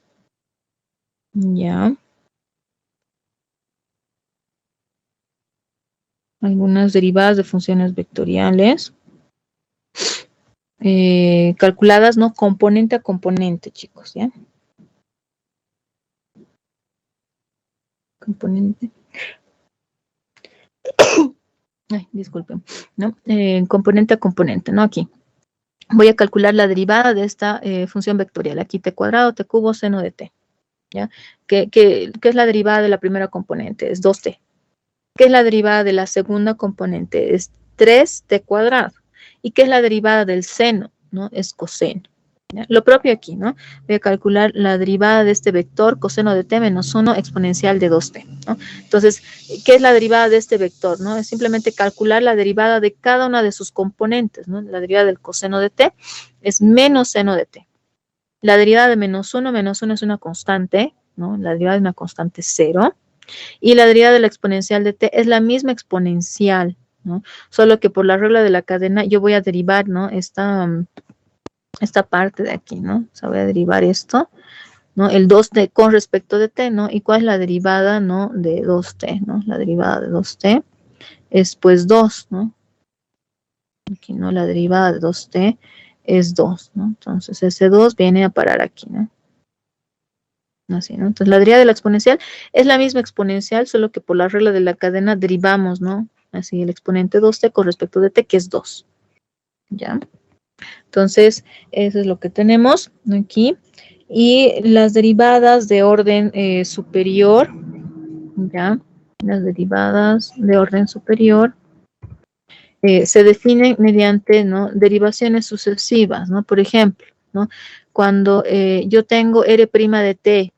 A: Ya. Algunas derivadas de funciones vectoriales. Calculadas, ¿no? Componente a componente, chicos, ¿ya? Componente. Ay, disculpen, ¿no? Componente a componente, ¿no? Aquí. Voy a calcular la derivada de esta función vectorial. Aquí t cuadrado, t cubo, seno de t. ¿Ya? ¿Qué es la derivada de la primera componente? Es 2t. ¿Qué es la derivada de la segunda componente? Es 3t cuadrado. ¿Y qué es la derivada del seno? ¿No? Es coseno. ¿Ya? Lo propio aquí, ¿no? Voy a calcular la derivada de este vector coseno de t menos 1 exponencial de 2t, ¿no? Entonces, ¿qué es la derivada de este vector? ¿No? Es simplemente calcular la derivada de cada una de sus componentes, ¿no? La derivada del coseno de t es menos seno de t. La derivada de menos 1 es una constante, ¿no? La derivada de una constante 0. Y la derivada de la exponencial de t es la misma exponencial, ¿no? Solo que por la regla de la cadena yo voy a derivar, ¿no? Esta parte de aquí, ¿no? O sea, voy a derivar esto, ¿no? El 2t con respecto de t, ¿no? ¿Y cuál es la derivada, ¿no? De 2t, ¿no? La derivada de 2t es pues 2, ¿no? Aquí, ¿no? La derivada de 2t es 2, ¿no? Entonces ese 2 viene a parar aquí, ¿no? Así, ¿no? Entonces la derivada de la exponencial es la misma exponencial, solo que por la regla de la cadena derivamos, ¿no? Así el exponente 2t con respecto de t, que es 2. ¿Ya? Entonces, eso es lo que tenemos aquí. Y las derivadas de orden superior, ¿ya? Las derivadas de orden superior se definen mediante, ¿no? Derivaciones sucesivas, ¿no? Por ejemplo, ¿no? Cuando yo tengo R' de t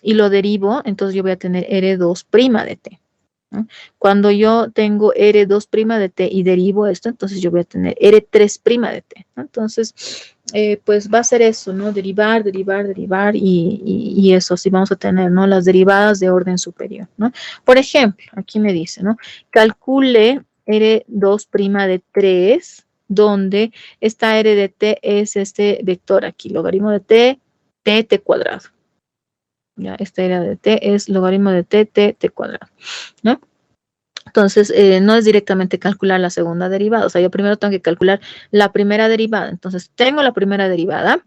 A: y lo derivo, entonces yo voy a tener R2' de t, ¿no? Cuando yo tengo R2' de t y derivo esto, entonces yo voy a tener R3' de t, ¿no? Entonces, pues va a ser eso, ¿no? Derivar, y eso sí vamos a tener, ¿no? Las derivadas de orden superior, ¿no? Por ejemplo, aquí me dice, ¿no? Calcule R2' de 3, donde esta R de t es este vector aquí, logaritmo de t, t cuadrado. Ya, esta R de t es logaritmo de t cuadrado, ¿no? Entonces, no es directamente calcular la segunda derivada. O sea, yo primero tengo que calcular la primera derivada. Entonces, tengo la primera derivada.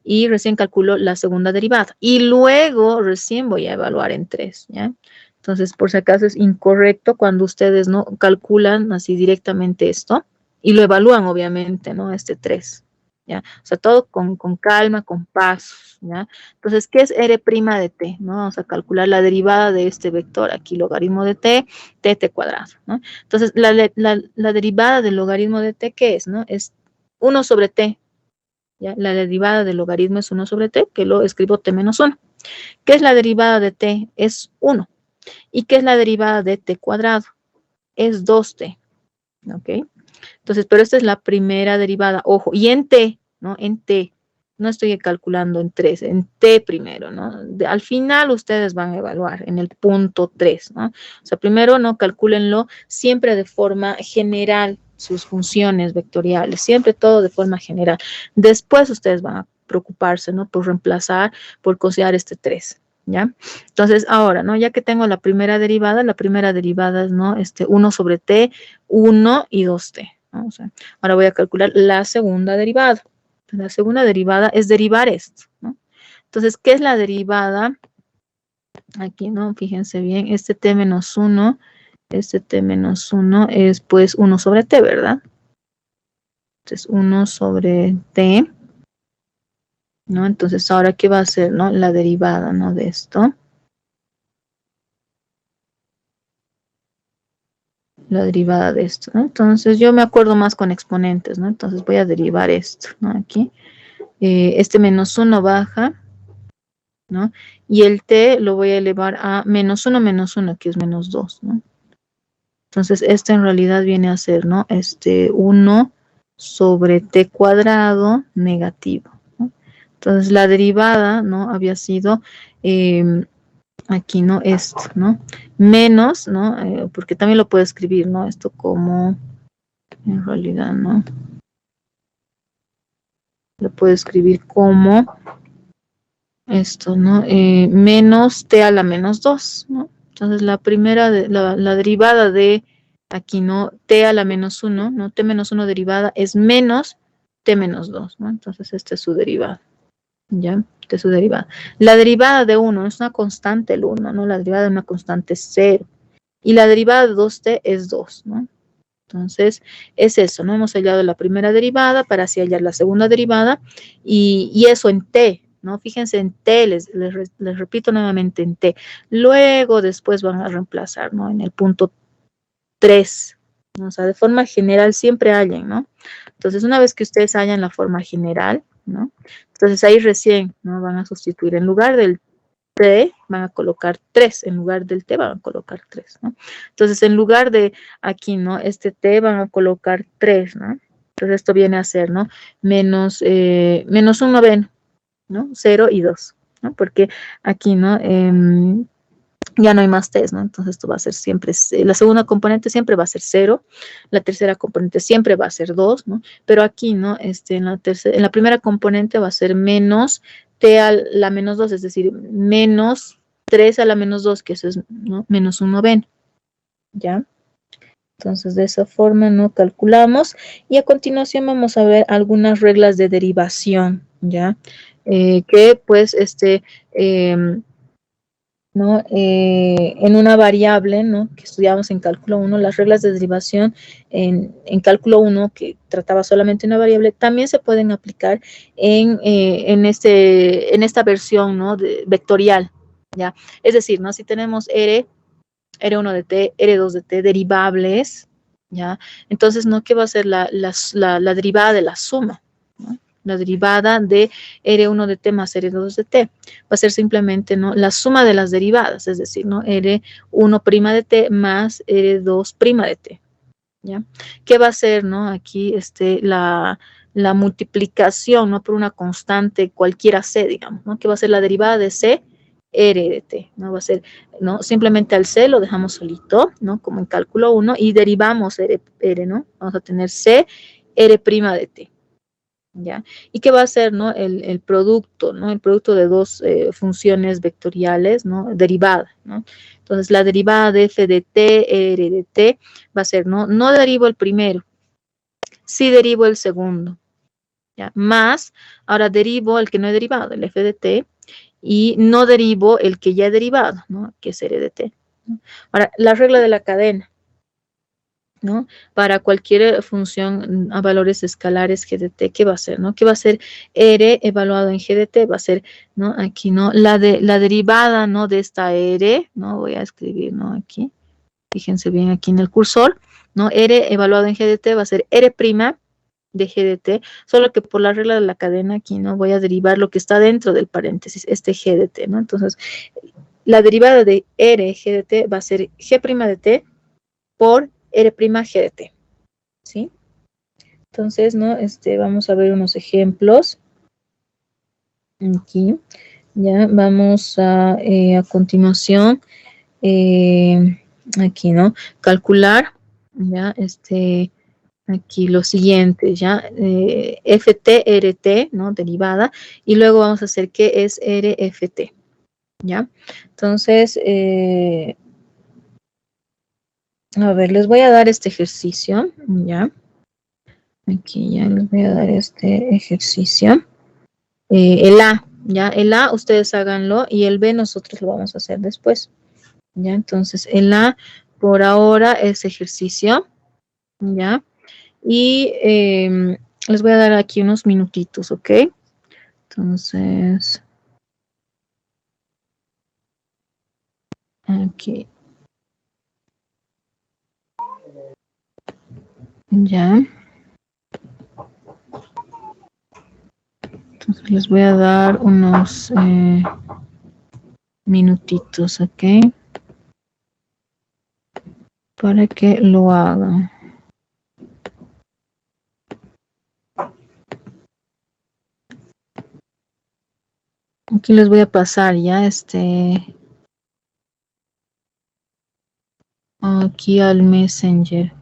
A: Y recién calculo la segunda derivada. Y luego recién voy a evaluar en 3, ¿ya? Entonces, por si acaso es incorrecto cuando ustedes no calculan así directamente esto y lo evalúan, obviamente, ¿no? Este 3, ¿ya? O sea, todo con calma, con pasos, ¿ya? Entonces, ¿qué es R' de t? ¿No? Vamos a calcular la derivada de este vector aquí, logaritmo de t, t cuadrado, ¿no? Entonces, la derivada del logaritmo de t, ¿qué es? ¿No? Es 1 sobre t, ¿ya? La derivada del logaritmo es 1 sobre t, que lo escribo t menos 1. ¿Qué es la derivada de t? Es 1. ¿Y qué es la derivada de t cuadrado? Es 2t, ¿ok? Entonces, pero esta es la primera derivada, ojo, y en t, ¿no? En t, no estoy calculando en 3, en t primero, ¿no? Al final ustedes van a evaluar en el punto 3, ¿no? O sea, primero, ¿no? Calcúlenlo siempre de forma general, sus funciones vectoriales, siempre todo de forma general. Después ustedes van a preocuparse, ¿no? Por reemplazar, por considerar este 3. ¿Ya? Entonces, ahora, ¿no? Ya que tengo la primera derivada es, ¿no? 1 sobre t, 1 y 2t, ¿no? O sea, ahora voy a calcular la segunda derivada. La segunda derivada es derivar esto, ¿no? Entonces, ¿qué es la derivada? Aquí, ¿no? Fíjense bien, este t menos 1 es, pues, 1 sobre t, ¿verdad? Entonces, 1 sobre t, ¿no? Entonces, ahora, ¿qué va a ser, no? La derivada, ¿no? De esto. La derivada de esto, ¿no? Entonces, yo me acuerdo más con exponentes, ¿no? Entonces, voy a derivar esto, ¿no? Aquí. Este menos 1 baja, ¿no? Y el t lo voy a elevar a menos 1, que es menos 2, ¿no? Entonces, esto en realidad viene a ser, ¿no? 1 sobre t cuadrado negativo, ¿no? Entonces, la derivada, ¿no? Había sido aquí, ¿no? Esto, ¿no? Menos, ¿no? Porque también lo puedo escribir, ¿no? Esto como, en realidad, ¿no? Lo puedo escribir como esto, ¿no? Menos t a la menos 2, ¿no? Entonces, la primera, la derivada de aquí, ¿no? T a la menos 1, ¿no? T menos 1 derivada es menos t menos 2, ¿no? Entonces, esta es su derivada, ¿ya? Esta es su derivada. La derivada de 1 es una constante, el 1, ¿no? La derivada de una constante es 0. Y la derivada de 2t es 2, ¿no? Entonces, es eso, ¿no? Hemos hallado la primera derivada para así hallar la segunda derivada y eso en t, ¿no? Fíjense en t, les repito nuevamente en t. Luego, después van a reemplazar, ¿no? En el punto 3, ¿no? O sea, de forma general siempre hallen, ¿no? Entonces, una vez que ustedes hallan la forma general, ¿no? Entonces, ahí recién, ¿no? Van a sustituir en lugar del t, van a colocar 3, en lugar del t van a colocar 3, ¿no? Entonces, en lugar de aquí, ¿no? Este t van a colocar 3, ¿no? Entonces, esto viene a ser, ¿no? Menos 1 ven, ¿no? 0 y 2, ¿no? Porque aquí, ¿no? Ya no hay más t's, ¿no? Entonces, esto va a ser siempre, la segunda componente siempre va a ser 0, la tercera componente siempre va a ser 2, ¿no? Pero aquí, ¿no? En la primera componente va a ser menos t a la menos 2, es decir, menos 3 a la menos 2, que eso es, ¿no? Menos 1 ven, ¿ya? Entonces, de esa forma, ¿no? Calculamos. Y a continuación vamos a ver algunas reglas de derivación, ¿ya? Que, pues, ¿no? En una variable, ¿no? Que estudiamos en cálculo 1, las reglas de derivación en cálculo 1, que trataba solamente una variable, también se pueden aplicar en esta versión, ¿no? Vectorial, ¿ya? Es decir, ¿no? Si tenemos R1 de t, R2 de t, derivables, ¿ya? Entonces, ¿no? ¿Qué va a ser la derivada de la suma? ¿No? La derivada de R1 de t más R2 de t. Va a ser simplemente, ¿no? La suma de las derivadas, es decir, ¿no? R1' de t más R2' de t, ¿ya? ¿Qué va a ser, ¿no? Aquí, la multiplicación, ¿no? Por una constante cualquiera c, digamos, ¿no? ¿Qué va a ser la derivada de c? R de t, ¿no? Va a ser, ¿no? Simplemente al c lo dejamos solito, ¿no? Como en cálculo 1 y derivamos R, ¿no? Vamos a tener c, R' de t. ¿Ya? ¿Y qué va a ser, ¿no? El producto, ¿no? El producto de dos funciones vectoriales, ¿no? Derivada, ¿no? Entonces, la derivada de f de t, r de t, va a ser, ¿no? No derivo el primero, sí derivo el segundo, ¿ya? Más, ahora derivo el que no he derivado, el f de t, y no derivo el que ya he derivado, ¿no? Que es r de t, ¿no? Ahora, la regla de la cadena, ¿no? Para cualquier función a valores escalares g de t, ¿qué va a ser, no? ¿Qué va a ser r evaluado en g de t? Va a ser, ¿no? Aquí, ¿no? La derivada, ¿no? De esta r, ¿no? Voy a escribir, ¿no? Aquí, fíjense bien aquí en el cursor, ¿no? R evaluado en g de t va a ser r' de g de t, solo que por la regla de la cadena aquí, ¿no? Voy a derivar lo que está dentro del paréntesis, este g de t, ¿no? Entonces, la derivada de r g de t va a ser g' de t por r' g de t, ¿sí? Entonces, ¿no? Vamos a ver unos ejemplos. Aquí, ya, vamos a continuación, aquí, ¿no? Calcular, ya, aquí lo siguiente, ya, ft, rt, ¿no? Derivada, y luego vamos a hacer qué es rft, ¿ya? Entonces, a ver, les voy a dar este ejercicio, ¿ya? Aquí ya les voy a dar este ejercicio. El A, ¿ya? El A ustedes háganlo y el B nosotros lo vamos a hacer después, ¿ya? Entonces, el A por ahora es ejercicio, ¿ya? Y les voy a dar aquí unos minutitos, ¿ok? Entonces, aquí, ya. Entonces, les voy a dar unos minutitos, ¿ok? Para que lo hagan. Aquí les voy a pasar ya aquí al Messenger.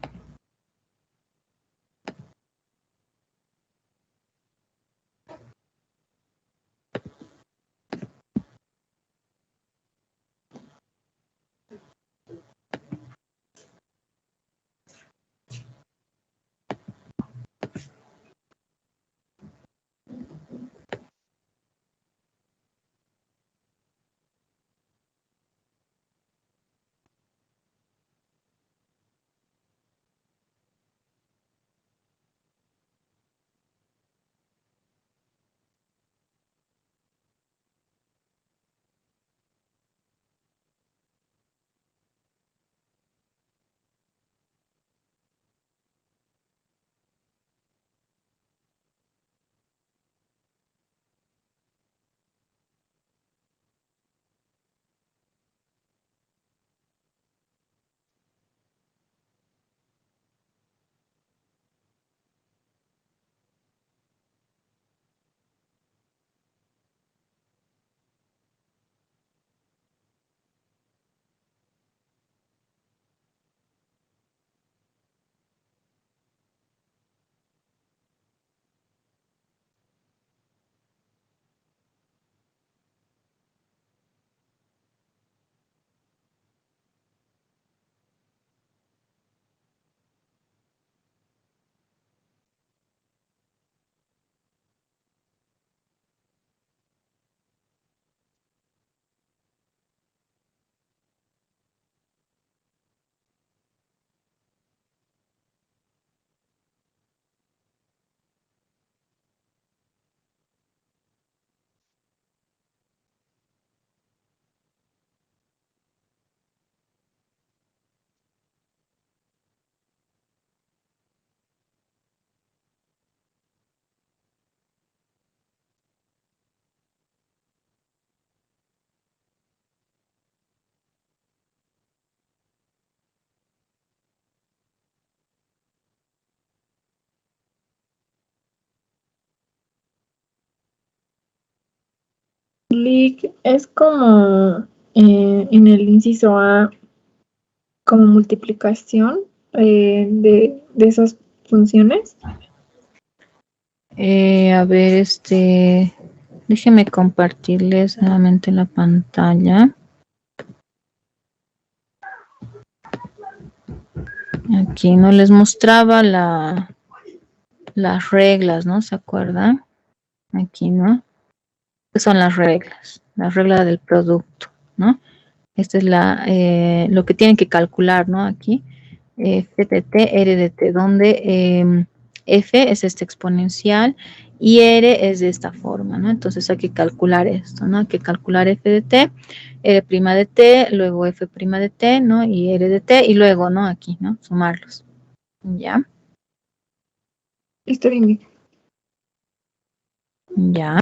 B: Clic es como en el inciso A, como multiplicación de esas funciones.
A: A ver, déjenme compartirles nuevamente la pantalla. Aquí no les mostraba las reglas, ¿no? ¿Se acuerdan? Aquí, ¿no? ¿Qué son las reglas? La regla del producto, ¿no? Esta es lo que tienen que calcular, ¿no? Aquí, f de t, r de t, donde f es este exponencial y r es de esta forma, ¿no? Entonces hay que calcular esto, ¿no? Hay que calcular f de t, r' de t, luego f' de t, ¿no? Y r de t, y luego, ¿no? Aquí, ¿no? Sumarlos, ¿ya?
B: Está bien.
A: Ya.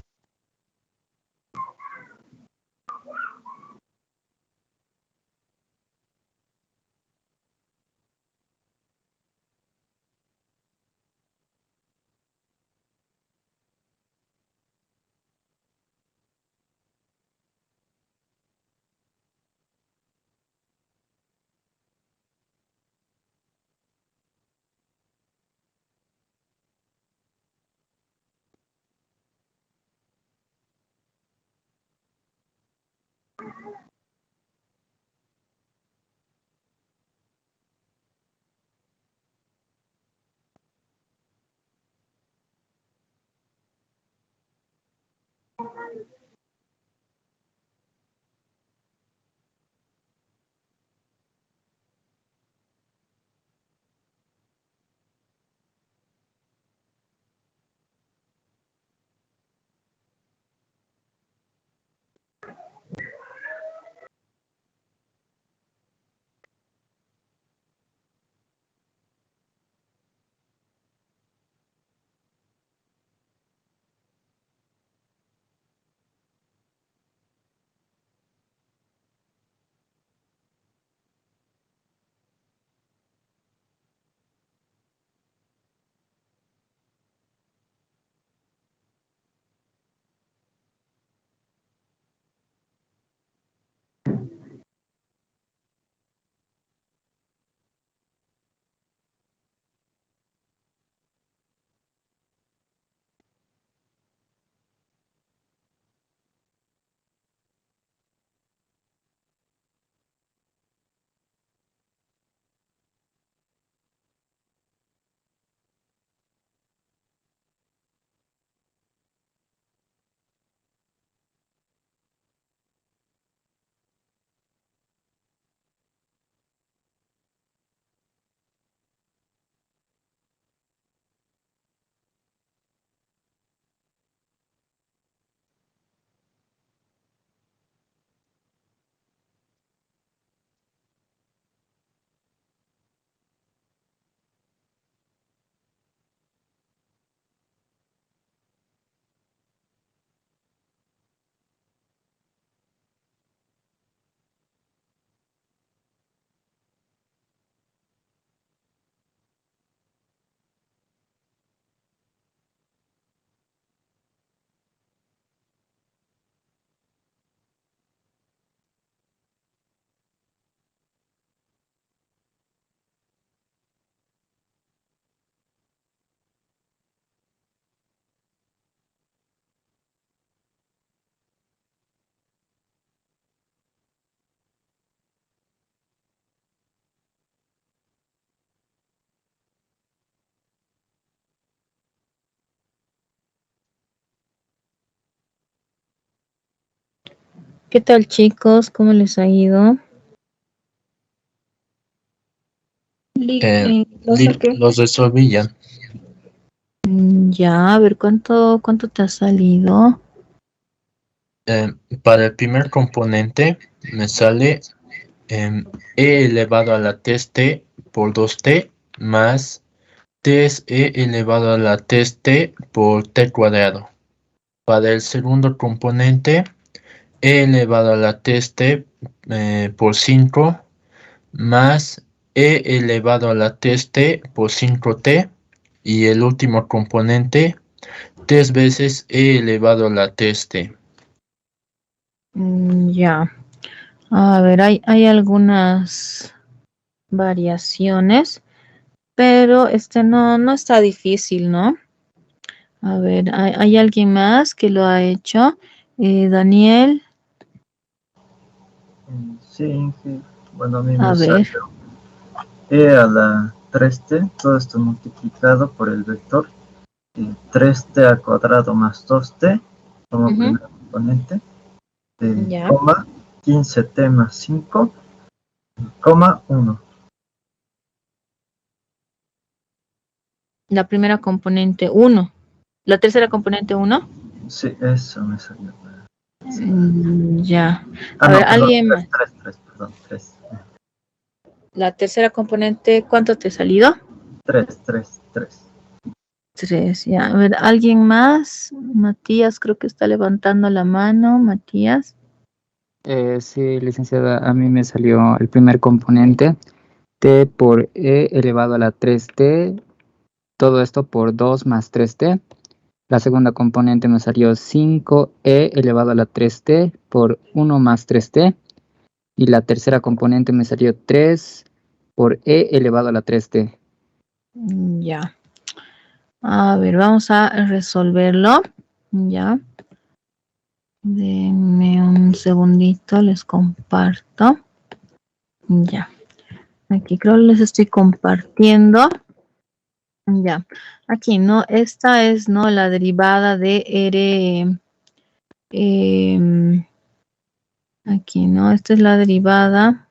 A: ¿Qué tal, chicos? ¿Cómo les ha ido?
B: Lo saqué.
C: Los resolví ya.
A: Ya, a ver, ¿cuánto te ha salido?
C: Para el primer componente me sale e elevado a la test t por 2t más t es e elevado a la test t por t cuadrado. Para el segundo componente, e elevado a la test t por 5 más e elevado a la test t por 5t. Y el último componente, 3 veces e elevado a la test t.
A: Ya. A ver, hay algunas variaciones, pero no está difícil, ¿no? A ver, ¿hay alguien más que lo ha hecho? Daniel,
D: Sí, sí. Bueno, a mí
A: a
D: me
A: ver.
D: sale e a la 3t, todo esto multiplicado por el vector, 3t al cuadrado más 2t como
A: Ujú.
D: primer componente,
A: Ya.
D: coma 15t más 5, coma 1.
A: La primera componente 1. La tercera componente 1.
D: Sí, eso me salió.
A: Ya.
D: Ah,
A: A ver,
D: no, perdón,
A: alguien más.
D: 3, perdón, 3.
A: La tercera componente, ¿cuánto te ha salido?
D: 3.
A: 3, ya. A ver, ¿alguien más? Matías creo que está levantando la mano. Matías.
E: Sí, licenciada, a mí me salió el primer componente, t por e elevado a la 3t, todo esto por 2 más 3t. La segunda componente me salió 5e elevado a la 3t por 1 más 3t. Y la tercera componente me salió 3 por e elevado a la 3t.
A: Ya. A ver, vamos a resolverlo. Ya. Denme un segundito, les comparto. Ya. Aquí creo que les estoy compartiendo. Ya. Aquí, ¿no? Esta es, ¿no? La derivada de R. Aquí, ¿no? Esta es la derivada.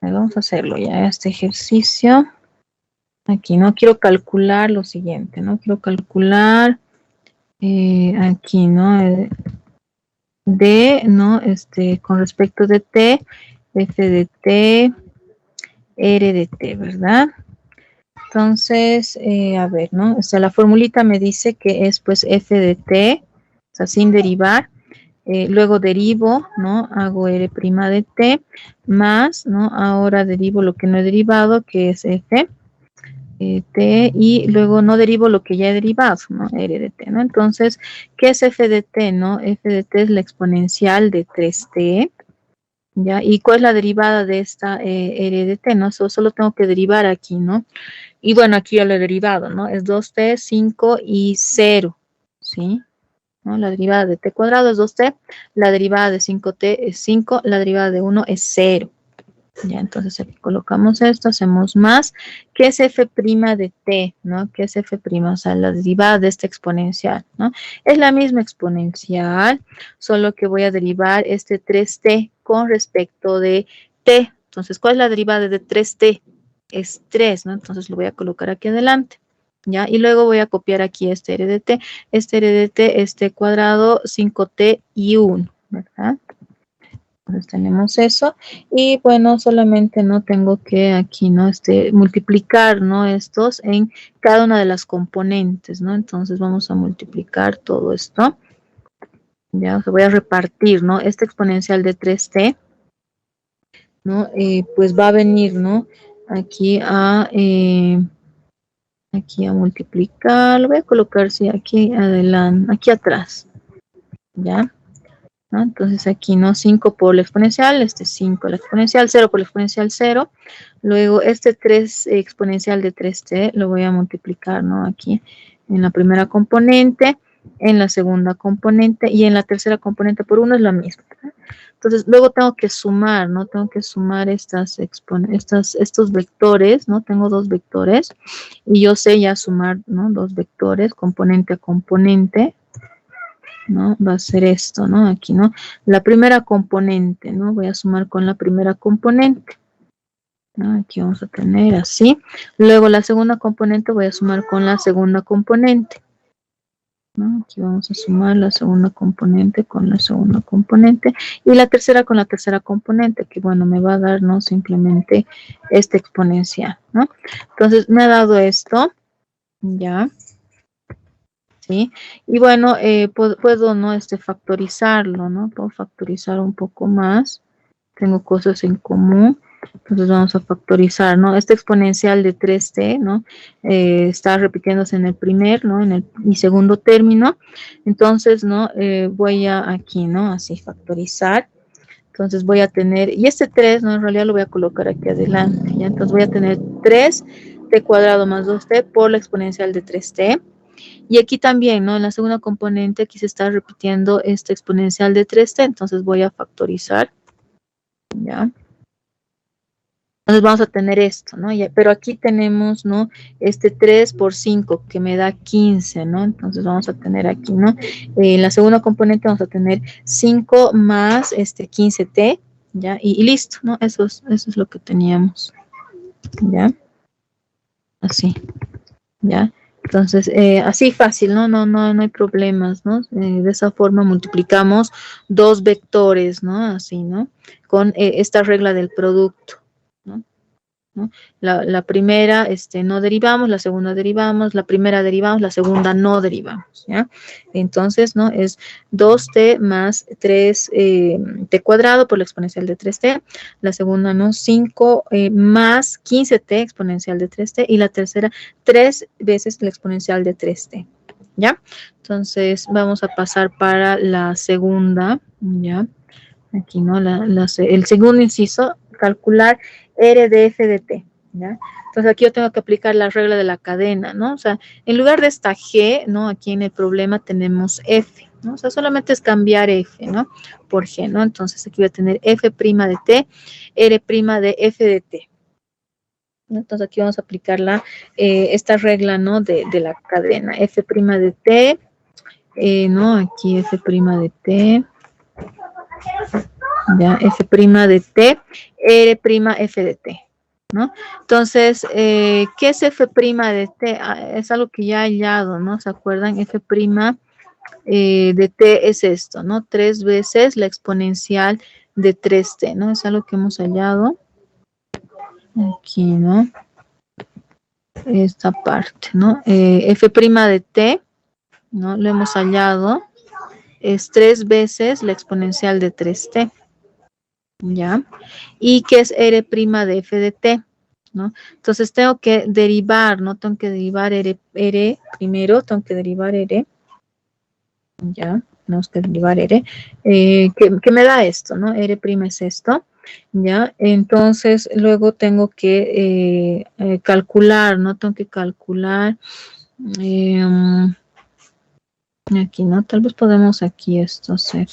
A: Ahí vamos a hacerlo ya, este ejercicio. Aquí, ¿no? Quiero calcular lo siguiente, ¿no? Quiero calcular aquí, ¿no? D, ¿no? Con respecto de T, F de T, R de T, ¿verdad? Entonces, a ver, ¿no? O sea, la formulita me dice que es pues F de T, o sea, sin derivar. Luego derivo, ¿no? Hago R' de T, más, ¿no? Ahora derivo lo que no he derivado, que es F. T, y luego no derivo lo que ya he derivado, ¿no? R de T, ¿no? Entonces, ¿qué es F de T, no? F de T es la exponencial de 3T, ¿ya? ¿Y cuál es la derivada de esta R de T, no? Solo tengo que derivar aquí, ¿no? Y bueno, aquí ya lo he derivado, ¿no? Es 2T, 5 y 0, ¿sí? ¿No? La derivada de T cuadrado es 2T, la derivada de 5T es 5, la derivada de 1 es 0. Ya, entonces aquí colocamos esto, hacemos más. ¿Qué es f' de t? ¿No? ¿Qué es f'? O sea, la derivada de esta exponencial, ¿no? Es la misma exponencial, solo que voy a derivar este 3t con respecto de t. Entonces, ¿cuál es la derivada de 3t? Es 3, ¿no? Entonces lo voy a colocar aquí adelante, ¿ya? Y luego voy a copiar aquí este r de t. Este r de t es t cuadrado, 5t y 1, ¿verdad? Entonces tenemos eso y bueno, solamente no tengo que aquí, ¿no? Multiplicar, ¿no? Estos en cada una de las componentes, ¿no? Entonces vamos a multiplicar todo esto. Ya, o sea, voy a repartir, ¿no? Este exponencial de 3t, ¿no? Pues va a venir, ¿no? Aquí a multiplicar, lo voy a colocar, sí, aquí adelante, aquí atrás, ¿ya? ¿No? Entonces aquí, ¿no? 5 por la exponencial, 5 la exponencial, 0 por la exponencial 0. Luego este 3 exponencial de 3t lo voy a multiplicar, ¿no? Aquí en la primera componente, en la segunda componente y en la tercera componente por 1 es la misma. Entonces luego tengo que sumar, ¿no? Tengo que sumar estos vectores, ¿no? Tengo 2 vectores y yo sé ya sumar, ¿no? 2 vectores, componente a componente, ¿no? Va a ser esto, ¿no? Aquí, ¿no? La primera componente, ¿no? Voy a sumar con la primera componente, ¿no? Aquí vamos a tener así. Luego la segunda componente voy a sumar con la segunda componente, ¿no? Aquí vamos a sumar la segunda componente con la segunda componente y la tercera con la tercera componente, que bueno, me va a dar, ¿no? Simplemente este exponencial, ¿no? Entonces me ha dado esto, ya. ¿Sí? Y bueno, puedo, ¿no? Factorizarlo, ¿no? Puedo factorizar un poco más. Tengo cosas en común. Entonces vamos a factorizar, ¿no? Este exponencial de 3t, ¿no? Está repitiéndose en el primer, ¿no? Y segundo término. Entonces, ¿no? Voy a aquí, ¿no? Así factorizar. Entonces voy a tener, y este 3, ¿no? En realidad lo voy a colocar aquí adelante, ¿ya? Entonces voy a tener 3t cuadrado más 2t por la exponencial de 3t. Y aquí también, ¿no? En la segunda componente aquí se está repitiendo esta exponencial de 3t, entonces voy a factorizar, ¿ya? Entonces vamos a tener esto, ¿no? Ya, pero aquí tenemos, ¿no? Este 3 por 5 que me da 15, ¿no? Entonces vamos a tener aquí, ¿no? En la segunda componente vamos a tener 5 más 15t, ¿ya? Y listo, ¿no? Eso es lo que teníamos, ¿ya? Así, ¿ya? Entonces, así fácil, ¿no? No hay problemas, ¿no? De esa forma multiplicamos dos vectores, ¿no? Así, ¿no? Con esta regla del producto, ¿no? ¿No? La primera no derivamos, la segunda derivamos, la primera derivamos, la segunda no derivamos, ¿ya? Entonces, ¿no? Es 2t más 3t cuadrado por la exponencial de 3t, la segunda, ¿no? 5 más 15t exponencial de 3t y la tercera 3 veces la exponencial de 3t, ¿ya? Entonces, vamos a pasar para la segunda, ¿ya? Aquí, ¿no? El segundo inciso, calcular R de F de T, ¿ya? Entonces aquí yo tengo que aplicar la regla de la cadena, ¿no? O sea, en lugar de esta G, ¿no? Aquí en el problema tenemos F, ¿no? O sea, solamente es cambiar F, ¿no? Por G, ¿no? Entonces aquí voy a tener F' de T, R' de F de T. ¿No? Entonces aquí vamos a aplicar esta regla, ¿no? De la cadena, F' de T, ¿no? Aquí F' de T. Ya, F' de T, R' F de T, ¿no? Entonces, ¿qué es F' de T? Es algo que ya he hallado, ¿no? ¿Se acuerdan? F' de T es esto, ¿no? 3 veces la exponencial de 3T, ¿no? Es algo que hemos hallado. Aquí, ¿no? Esta parte, ¿no? F' de T, ¿no? Lo hemos hallado. Es 3 veces la exponencial de 3T. ¿Ya? Y que es R' de F de T, ¿no? Entonces tengo que derivar, ¿no? Tengo que derivar R primero, tengo que derivar R, ¿ya? Tenemos que derivar R, que me da esto, ¿no? R' es esto, ¿ya? Entonces luego tengo que calcular, ¿no? Tengo que calcular, aquí, ¿no? Tal vez podemos aquí esto hacer.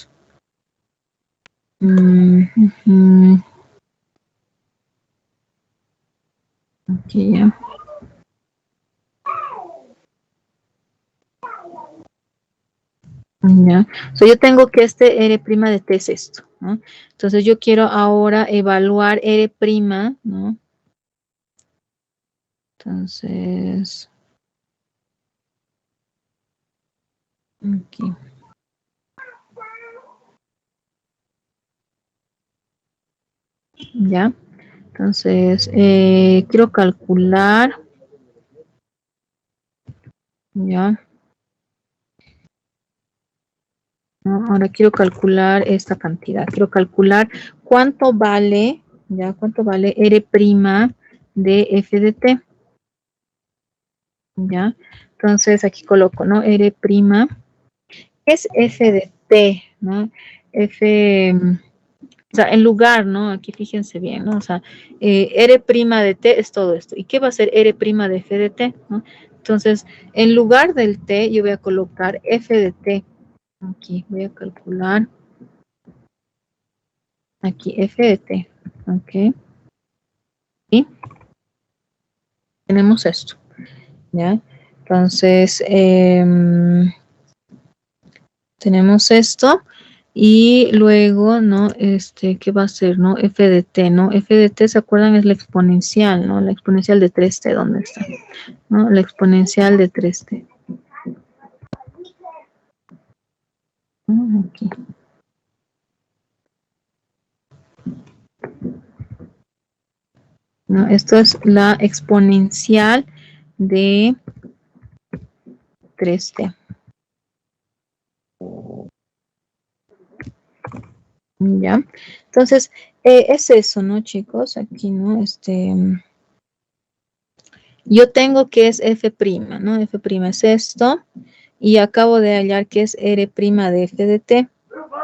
A: Aquí ya. Ya. O sea, yo tengo que este R' de T es esto, ¿no? Entonces yo quiero ahora evaluar R', ¿no? Entonces, aquí. Ya. Entonces, quiero calcular. Ya. ¿No? Ahora quiero calcular esta cantidad. Quiero calcular cuánto vale, ya, cuánto vale R' de F de T. Ya. Entonces aquí coloco, ¿no? R'. ¿Qué es F de T? ¿No? F, o sea, en lugar, ¿no? Aquí fíjense bien, ¿no? O sea, R' de T es todo esto. ¿Y qué va a ser R' de F de T? ¿No? Entonces, en lugar del T, yo voy a colocar F de T. Aquí voy a calcular. Aquí, F de T. Ok. Y tenemos esto. ¿Ya? Entonces, tenemos esto. Y luego, ¿no? ¿Qué va a ser, no? F de T, ¿no? F de T, ¿se acuerdan? Es la exponencial, ¿no? La exponencial de 3T, ¿dónde está? ¿No? La exponencial de 3T. Aquí. ¿No? Esto es la exponencial de 3T. ¿Ya? Entonces, es eso, ¿no, chicos? Aquí, ¿no? Yo tengo que es F', ¿no? F' es esto. Y acabo de hallar que es R' de F de T,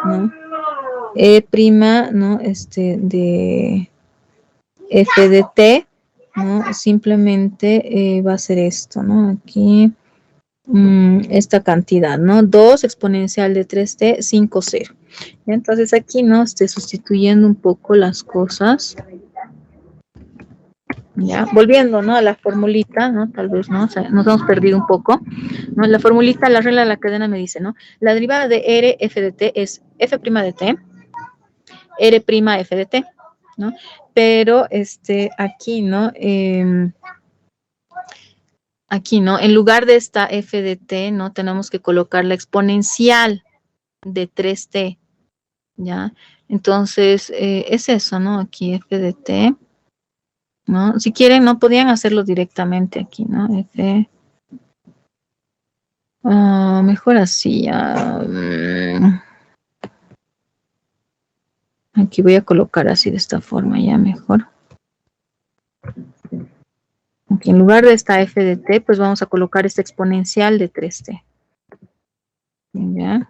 A: ¿no? E', ¿no? De F de T, ¿no? Simplemente va a ser esto, ¿no? Aquí, esta cantidad, ¿no? 2 exponencial de 3T, 5, 0. Entonces aquí, ¿no? Sustituyendo un poco las cosas. Ya, volviendo, ¿no? A la formulita, ¿no? Tal vez, ¿no? O sea, nos hemos perdido un poco, ¿no? La formulita, la regla de la cadena me dice, ¿no? La derivada de R f de t es f' de t, R' f de t, ¿no? Pero, aquí, ¿no? Aquí, ¿no? En lugar de esta f de t, ¿no? Tenemos que colocar la exponencial de 3t, ¿ya? Entonces, es eso, ¿no? Aquí f de t, ¿no? Si quieren, no podían hacerlo directamente aquí, ¿no? F. Mejor así. Aquí voy a colocar así de esta forma, ya mejor. Aquí en lugar de esta f de t, pues vamos a colocar esta exponencial de 3t. Ya.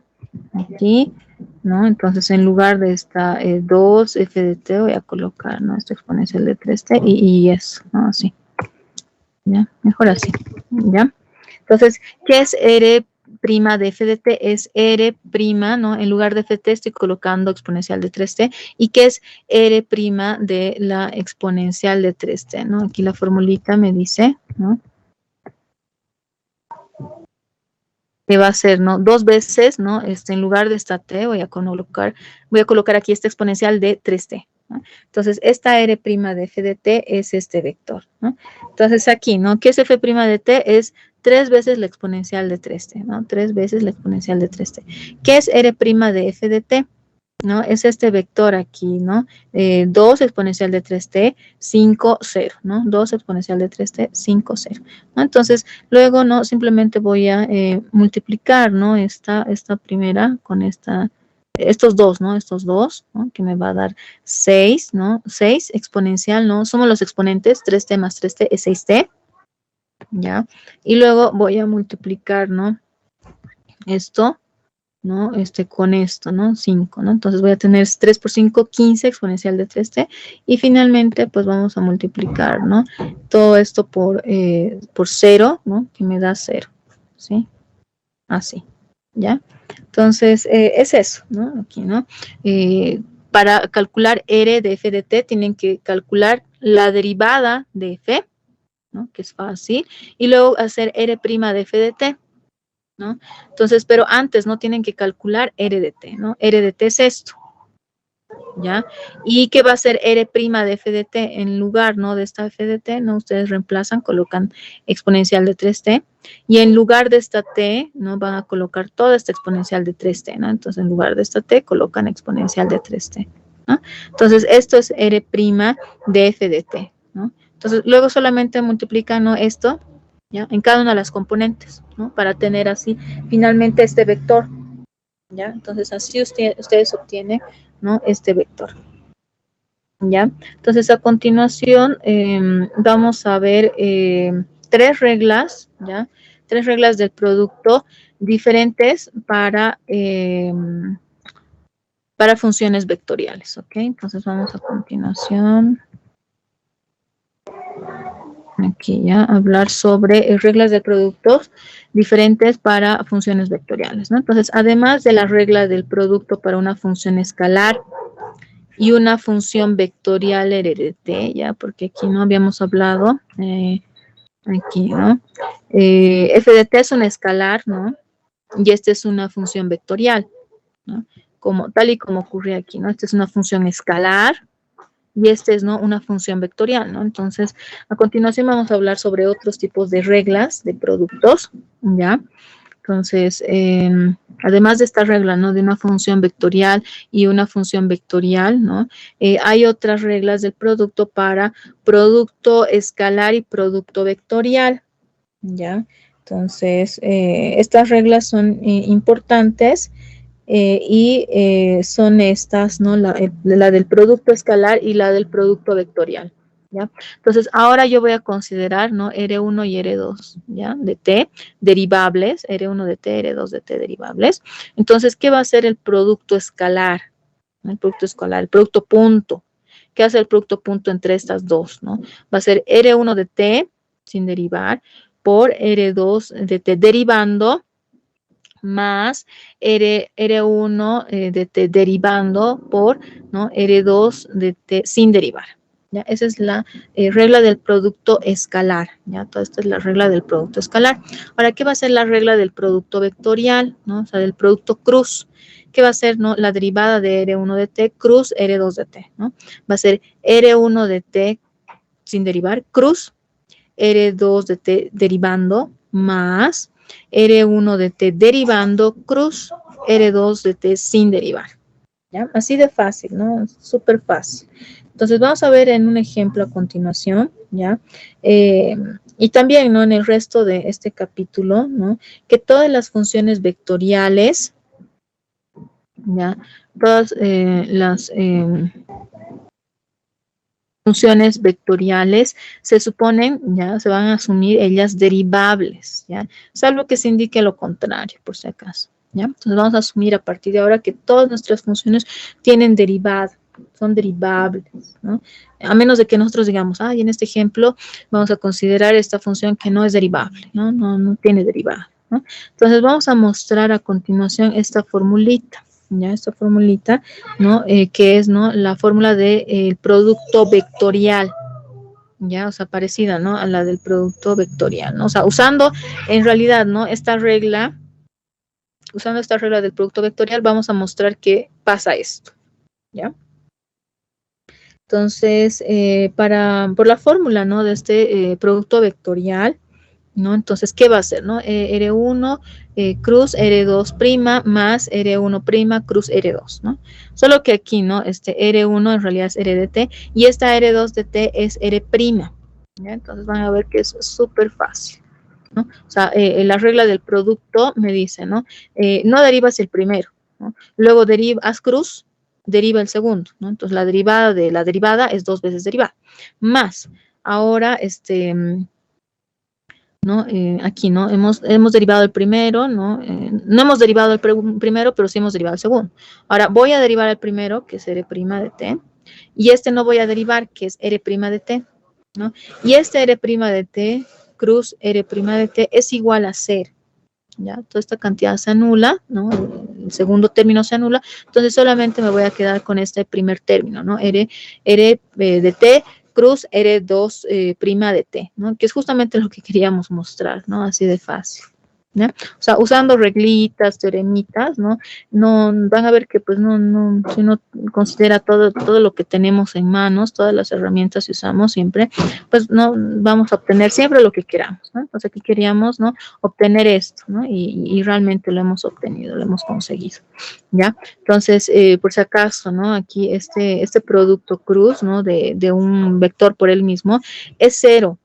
A: Aquí, ¿no? Entonces, en lugar de esta 2 f de t, voy a colocar, ¿no? Esta exponencial de 3t y eso, ¿no? Así. ¿Ya? Mejor así. ¿Ya? Entonces, ¿qué es R' de f de t? Es R', ¿no? En lugar de f de t estoy colocando exponencial de 3t. ¿Y qué es R' de la exponencial de 3t, ¿no? Aquí la formulita me dice, ¿no? Que va a ser, ¿no? 2 veces, ¿no? En lugar de esta t, voy a colocar aquí esta exponencial de 3t, ¿no? Entonces, esta R' de f de t es este vector, ¿no? Entonces, aquí, ¿no? ¿Qué es f' de t? Es 3 veces la exponencial de 3t, ¿no? 3 veces la exponencial de 3t. ¿Qué es R' de f de t? ¿No? Es este vector aquí, ¿no? 2 exponencial de 3t, 5, 0, ¿no? 2 exponencial de 3t, 5, 0, ¿no? Entonces, luego, ¿no? Simplemente voy a multiplicar, ¿no? Esta primera con estos dos, ¿no? Estos dos, ¿no? Que me va a dar 6, ¿no? 6 exponencial, ¿no? Somos los exponentes, 3t más 3t es 6t, ¿ya? Y luego voy a multiplicar, ¿no? Esto, ¿no? Con esto, ¿no? 5, ¿no? Entonces voy a tener 3 por 5, 15 exponencial de 3t. Y finalmente, pues vamos a multiplicar, ¿no? Todo esto por 0, ¿no? Que me da 0, ¿sí? Así, ¿ya? Entonces, es eso, ¿no? Aquí, ¿no? Para calcular R de f de t, tienen que calcular la derivada de f, ¿no? Que es fácil. Y luego hacer R' de f de t, ¿no? Entonces, pero antes no tienen que calcular R de t, ¿no? R de t es esto, ¿ya? ¿Y qué va a ser R' de f de t? En lugar, ¿no? De esta f de t, ¿no? Ustedes reemplazan, colocan exponencial de 3t, y en lugar de esta t, ¿no? Van a colocar toda esta exponencial de 3t, ¿no? Entonces, en lugar de esta t, colocan exponencial de 3t, ¿no? Entonces, esto es R' de f de t, ¿no? Entonces, luego solamente multiplican, ¿no? Esto, ¿ya? En cada una de las componentes, ¿no? Para tener así finalmente este vector, ¿ya? Entonces así ustedes obtienen, ¿no? Este vector, ¿ya? Entonces a continuación vamos a ver 3 reglas, ¿ya? 3 reglas del producto diferentes para funciones vectoriales, ¿ok? Entonces vamos a continuación aquí ya hablar sobre reglas de productos diferentes para funciones vectoriales, ¿no? Entonces, además de la regla del producto para una función escalar y una función vectorial RDT, ya, porque aquí no habíamos hablado, aquí, ¿no? F de t es un escalar, ¿no? Y esta es una función vectorial, ¿no? Tal y como ocurre aquí, ¿no? Esta es una función escalar, y esta es, ¿no? Una función vectorial, ¿no? Entonces, a continuación vamos a hablar sobre otros tipos de reglas de productos, ¿ya? Entonces, además de esta regla, ¿no? De una función vectorial y una función vectorial, ¿no? Hay otras reglas del producto para producto escalar y producto vectorial, ¿ya? Entonces, estas reglas son importantes. Son estas, ¿no? La del producto escalar y la del producto vectorial, ¿ya? Entonces, ahora yo voy a considerar, ¿no? R1 y R2, ¿ya? De T, derivables, R1 de T, R2 de T, derivables. Entonces, ¿qué va a ser el producto escalar? El producto escalar, el producto punto. ¿Qué hace el producto punto entre estas dos, ¿no? Va a ser R1 de T, sin derivar, por R2 de T, derivando, más R1 de t derivando por, ¿no? R2 de t sin derivar, ¿ya? Esa es la regla del producto escalar, ¿ya? Toda esta es la regla del producto escalar. Ahora, ¿qué va a ser la regla del producto vectorial, ¿no? O sea, del producto cruz. ¿Qué va a ser, no? La derivada de R1 de T cruz R2 de T, ¿no? Va a ser R1 de T sin derivar, cruz R2 de T derivando, más R1 de T derivando, cruz R2 de T sin derivar. ¿Ya? Así de fácil, ¿no? Súper fácil. Entonces vamos a ver en un ejemplo a continuación, ¿ya? Y también, ¿no? En el resto de este capítulo, ¿no? Que todas las funciones vectoriales, ¿ya? Todas las funciones vectoriales se suponen, ya, se van a asumir ellas derivables, ¿ya? Salvo que se indique lo contrario, por si acaso, ¿ya? Entonces vamos a asumir a partir de ahora que todas nuestras funciones tienen derivada, son derivables, ¿no? A menos de que nosotros digamos, y en este ejemplo vamos a considerar esta función que no es derivable, ¿no? No tiene derivada, ¿no? Entonces vamos a mostrar a continuación esta formulita. Ya, esta formulita, ¿no? Que es, ¿no? La fórmula del producto vectorial, ya, o sea, parecida, ¿no? A la del producto vectorial, ¿no? O sea, usando, en realidad, ¿no? Usando esta regla del producto vectorial, vamos a mostrar que pasa esto, ¿ya? Entonces, por la fórmula, ¿no? De este producto vectorial, ¿no? Entonces, ¿qué va a hacer, no? R1 cruz R2' más R1' cruz R2, ¿no? Solo que aquí, ¿no? Este R1 en realidad es R de T y esta R2 de T es R', ¿ya? Entonces van a ver que es súper fácil, ¿no? O sea, la regla del producto me dice, ¿no? No derivas el primero, ¿no? Luego haz cruz, deriva el segundo, ¿no? Entonces la derivada de la derivada es 2 veces derivada, más, ahora, ¿no? Aquí, ¿no? Hemos derivado el primero, ¿no? No hemos derivado el primero, pero sí hemos derivado el segundo. Ahora, voy a derivar el primero, que es R' de T, y este no voy a derivar, que es R' de T, ¿no? Y este R' de T, cruz R' de T, es igual a 0, ¿ya? Toda esta cantidad se anula, ¿no? El segundo término se anula, entonces solamente me voy a quedar con este primer término, ¿no? R de T cruz R2' de T, ¿no? Que es justamente lo que queríamos mostrar, ¿no? Así de fácil, ¿no? O sea, usando reglitas, teoremitas, ¿no? No van a ver que pues si uno considera todo lo que tenemos en manos, todas las herramientas que usamos siempre, pues no vamos a obtener siempre lo que queramos, ¿no? Entonces aquí queríamos, ¿no? Obtener esto, ¿no? Y realmente lo hemos obtenido, lo hemos conseguido, ¿ya? Entonces, por si acaso, ¿no? Aquí este producto cruz, ¿no? De un vector por él mismo es 0,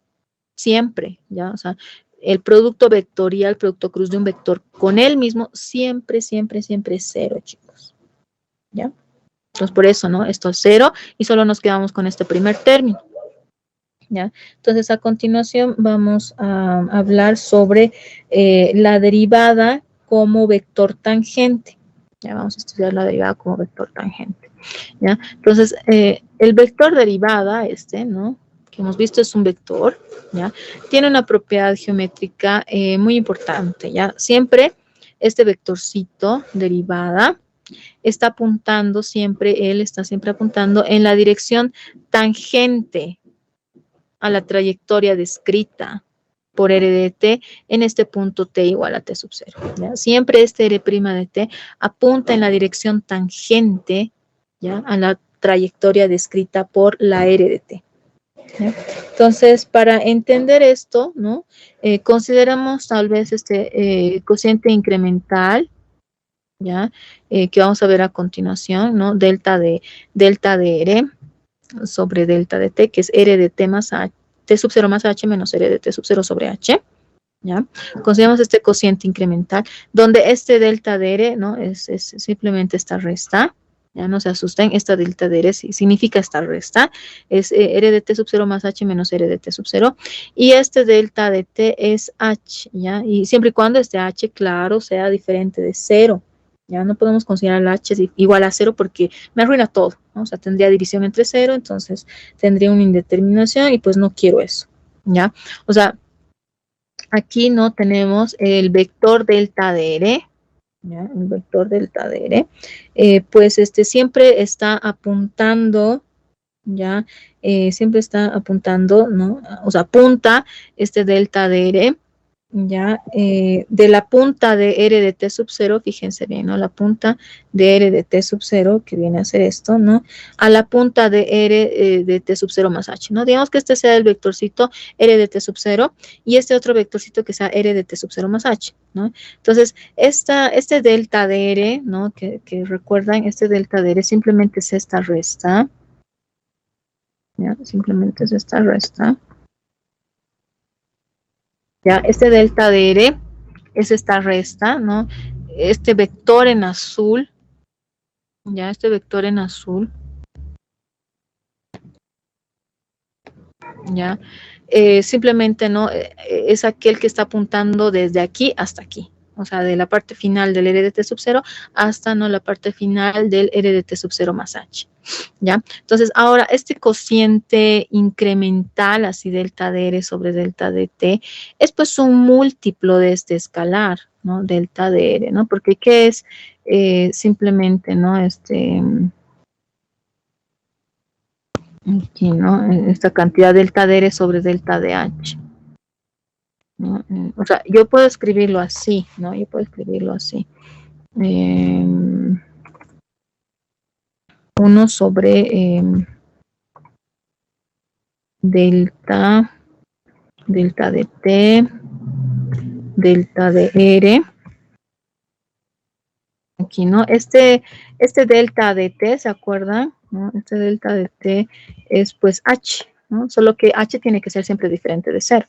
A: siempre, ¿ya? O sea, el producto vectorial, producto cruz de un vector con él mismo, siempre es 0, chicos, ¿ya? Entonces, por eso, ¿no? Esto es 0 y solo nos quedamos con este primer término, ¿ya? Entonces, a continuación vamos a hablar sobre la derivada como vector tangente. Ya vamos a estudiar la derivada como vector tangente, ¿ya? Entonces, el vector derivada, ¿no? Que hemos visto es un vector, ¿ya? Tiene una propiedad geométrica muy importante, ¿ya? Siempre este vectorcito derivada está apuntando siempre, él está siempre apuntando en la dirección tangente a la trayectoria descrita por R de T en este punto T igual a T sub 0. ¿Ya? Siempre este R' de T apunta en la dirección tangente, ¿ya? A la trayectoria descrita por la R de T. ¿Ya? Entonces, para entender esto, ¿no? Consideramos tal vez este cociente incremental, ¿ya? Que vamos a ver a continuación, ¿no? Delta de R sobre delta de T, que es R de T más H, T sub 0 más H menos R de T sub 0 sobre H, ¿ya? Consideramos este cociente incremental, donde este delta de R, ¿no? Es simplemente esta resta, ya no se asusten, esta delta de R significa esta resta, es R de T sub 0 más H menos R de T sub 0, y este delta de T es H, ¿ya? Y siempre y cuando este H, claro, sea diferente de 0, ya no podemos considerar el H igual a 0 porque me arruina todo, ¿no? O sea, tendría división entre 0, entonces tendría una indeterminación y pues no quiero eso, ¿ya? O sea, aquí no tenemos el vector delta de R, ¿ya? El vector delta de R, pues siempre está apuntando ya, siempre está apuntando, ¿no? O sea, apunta este delta de R, ya, de la punta de R de T sub 0, fíjense bien, ¿no? La punta de R de T sub 0, que viene a ser esto, ¿no? A la punta de R de T sub 0 más H, ¿no? Digamos que este sea el vectorcito R de T sub 0 y este otro vectorcito que sea R de T sub 0 más H, ¿no? Entonces, este delta de R, ¿no? Que recuerdan, este delta de R simplemente es esta resta, ¿ya? Simplemente es esta resta. Ya, este delta de R es esta resta, ¿no? Este vector en azul, ya, este vector en azul, ya, simplemente, ¿no? Es aquel que está apuntando desde aquí hasta aquí. O sea, de la parte final del R de T sub 0 hasta, ¿no? La parte final del R de T sub 0 más H. ¿Ya? Entonces, ahora, este cociente incremental, así delta de R sobre delta de T, es pues un múltiplo de este escalar, ¿no? Delta de R, ¿no? Porque ¿qué es? Simplemente, ¿no? Aquí, ¿no? Esta cantidad delta de R sobre delta de H. ¿No? O sea, yo puedo escribirlo así, ¿no? Yo puedo escribirlo así. 1 sobre delta de T, delta de R. Aquí, ¿no? Este delta de T, ¿se acuerdan? ¿No? Este delta de T es pues H, ¿no? Solo que H tiene que ser siempre diferente de 0,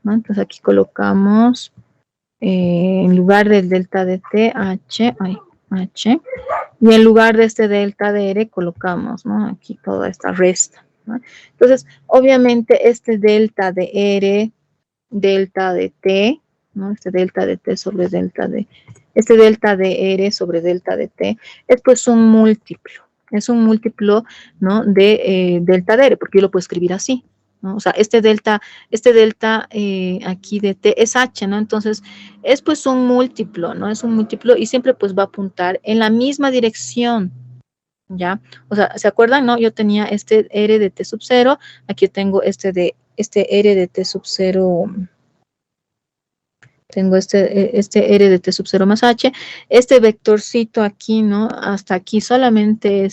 A: ¿no? Entonces aquí colocamos en lugar del delta de T, H, y en lugar de este delta de R colocamos, ¿no? Aquí toda esta resta, ¿no? Entonces, obviamente este delta de R, delta de T, ¿no? Este delta de T sobre delta de, este delta de R sobre delta de T es pues un múltiplo, ¿no? De delta de R, porque yo lo puedo escribir así, ¿no? O sea, este delta aquí de T es H, ¿no? Entonces, es pues un múltiplo, ¿no? Es un múltiplo y siempre pues va a apuntar en la misma dirección, ¿ya? O sea, ¿se acuerdan, no? Yo tenía este R de T sub 0, aquí tengo este R de T sub 0, tengo este R de T sub 0 más H, este vectorcito aquí, ¿no? Hasta aquí solamente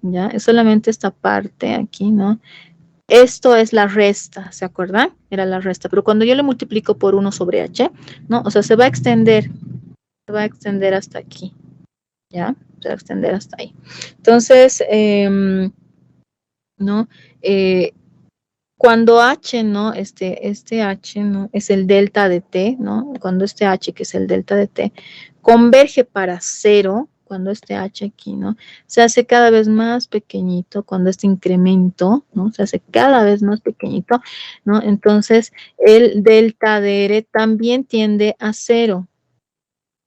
A: ¿ya? Es solamente esta parte aquí, ¿no? Esto es la resta, ¿se acuerdan? Era la resta, pero cuando yo le multiplico por 1 sobre H, ¿no? O sea, se va a extender hasta aquí, ¿ya? Se va a extender hasta ahí. Entonces, ¿no? Cuando H, ¿no? Este H, ¿no? Es el delta de T, ¿no? Cuando este H, que es el delta de T, converge para 0, cuando este H aquí, ¿no? Se hace cada vez más pequeñito, cuando este incremento, ¿no? Se hace cada vez más pequeñito, ¿no? Entonces, el delta de R también tiende a 0,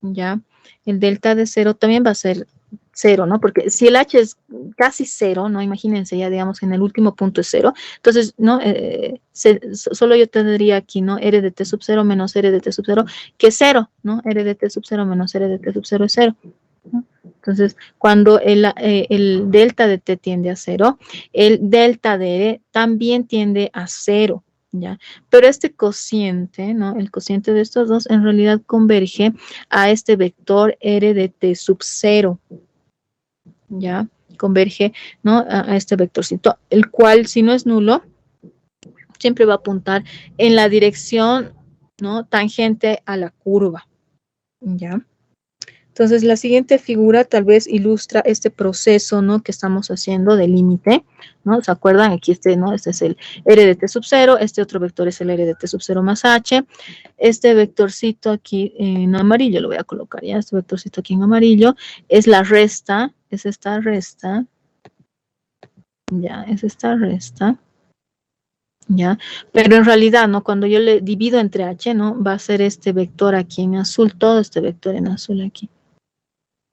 A: ¿ya? El delta de 0 también va a ser 0, ¿no? Porque si el H es casi 0, ¿no? Imagínense, ya digamos en el último punto es 0. Entonces, ¿no? Solo yo tendría aquí, ¿no? R de T sub 0 menos R de T sub 0, que es 0, ¿no? R de T sub 0 menos R de T sub 0 es 0, ¿no? Entonces, cuando el delta de T tiende a 0, el delta de R también tiende a 0. ¿Ya? Pero este cociente, ¿no? El cociente de estos dos en realidad converge a este vector R de T sub 0, ¿ya? Converge, ¿no? A este vectorcito, el cual, si no es nulo, siempre va a apuntar en la dirección, ¿no? Tangente a la curva, ¿ya? Entonces, la siguiente figura tal vez ilustra este proceso, ¿no? Que estamos haciendo de límite, ¿no? ¿Se acuerdan? Aquí ¿no? Este es el R de T sub 0, este otro vector es el R de T sub 0 más H. Este vectorcito aquí en amarillo, lo voy a colocar ya, este vectorcito aquí en amarillo, es la resta, es esta resta, ya, es esta resta. ¿Ya? Pero en realidad, ¿no? Cuando yo le divido entre H, ¿no? Va a ser este vector aquí en azul, todo este vector en azul aquí.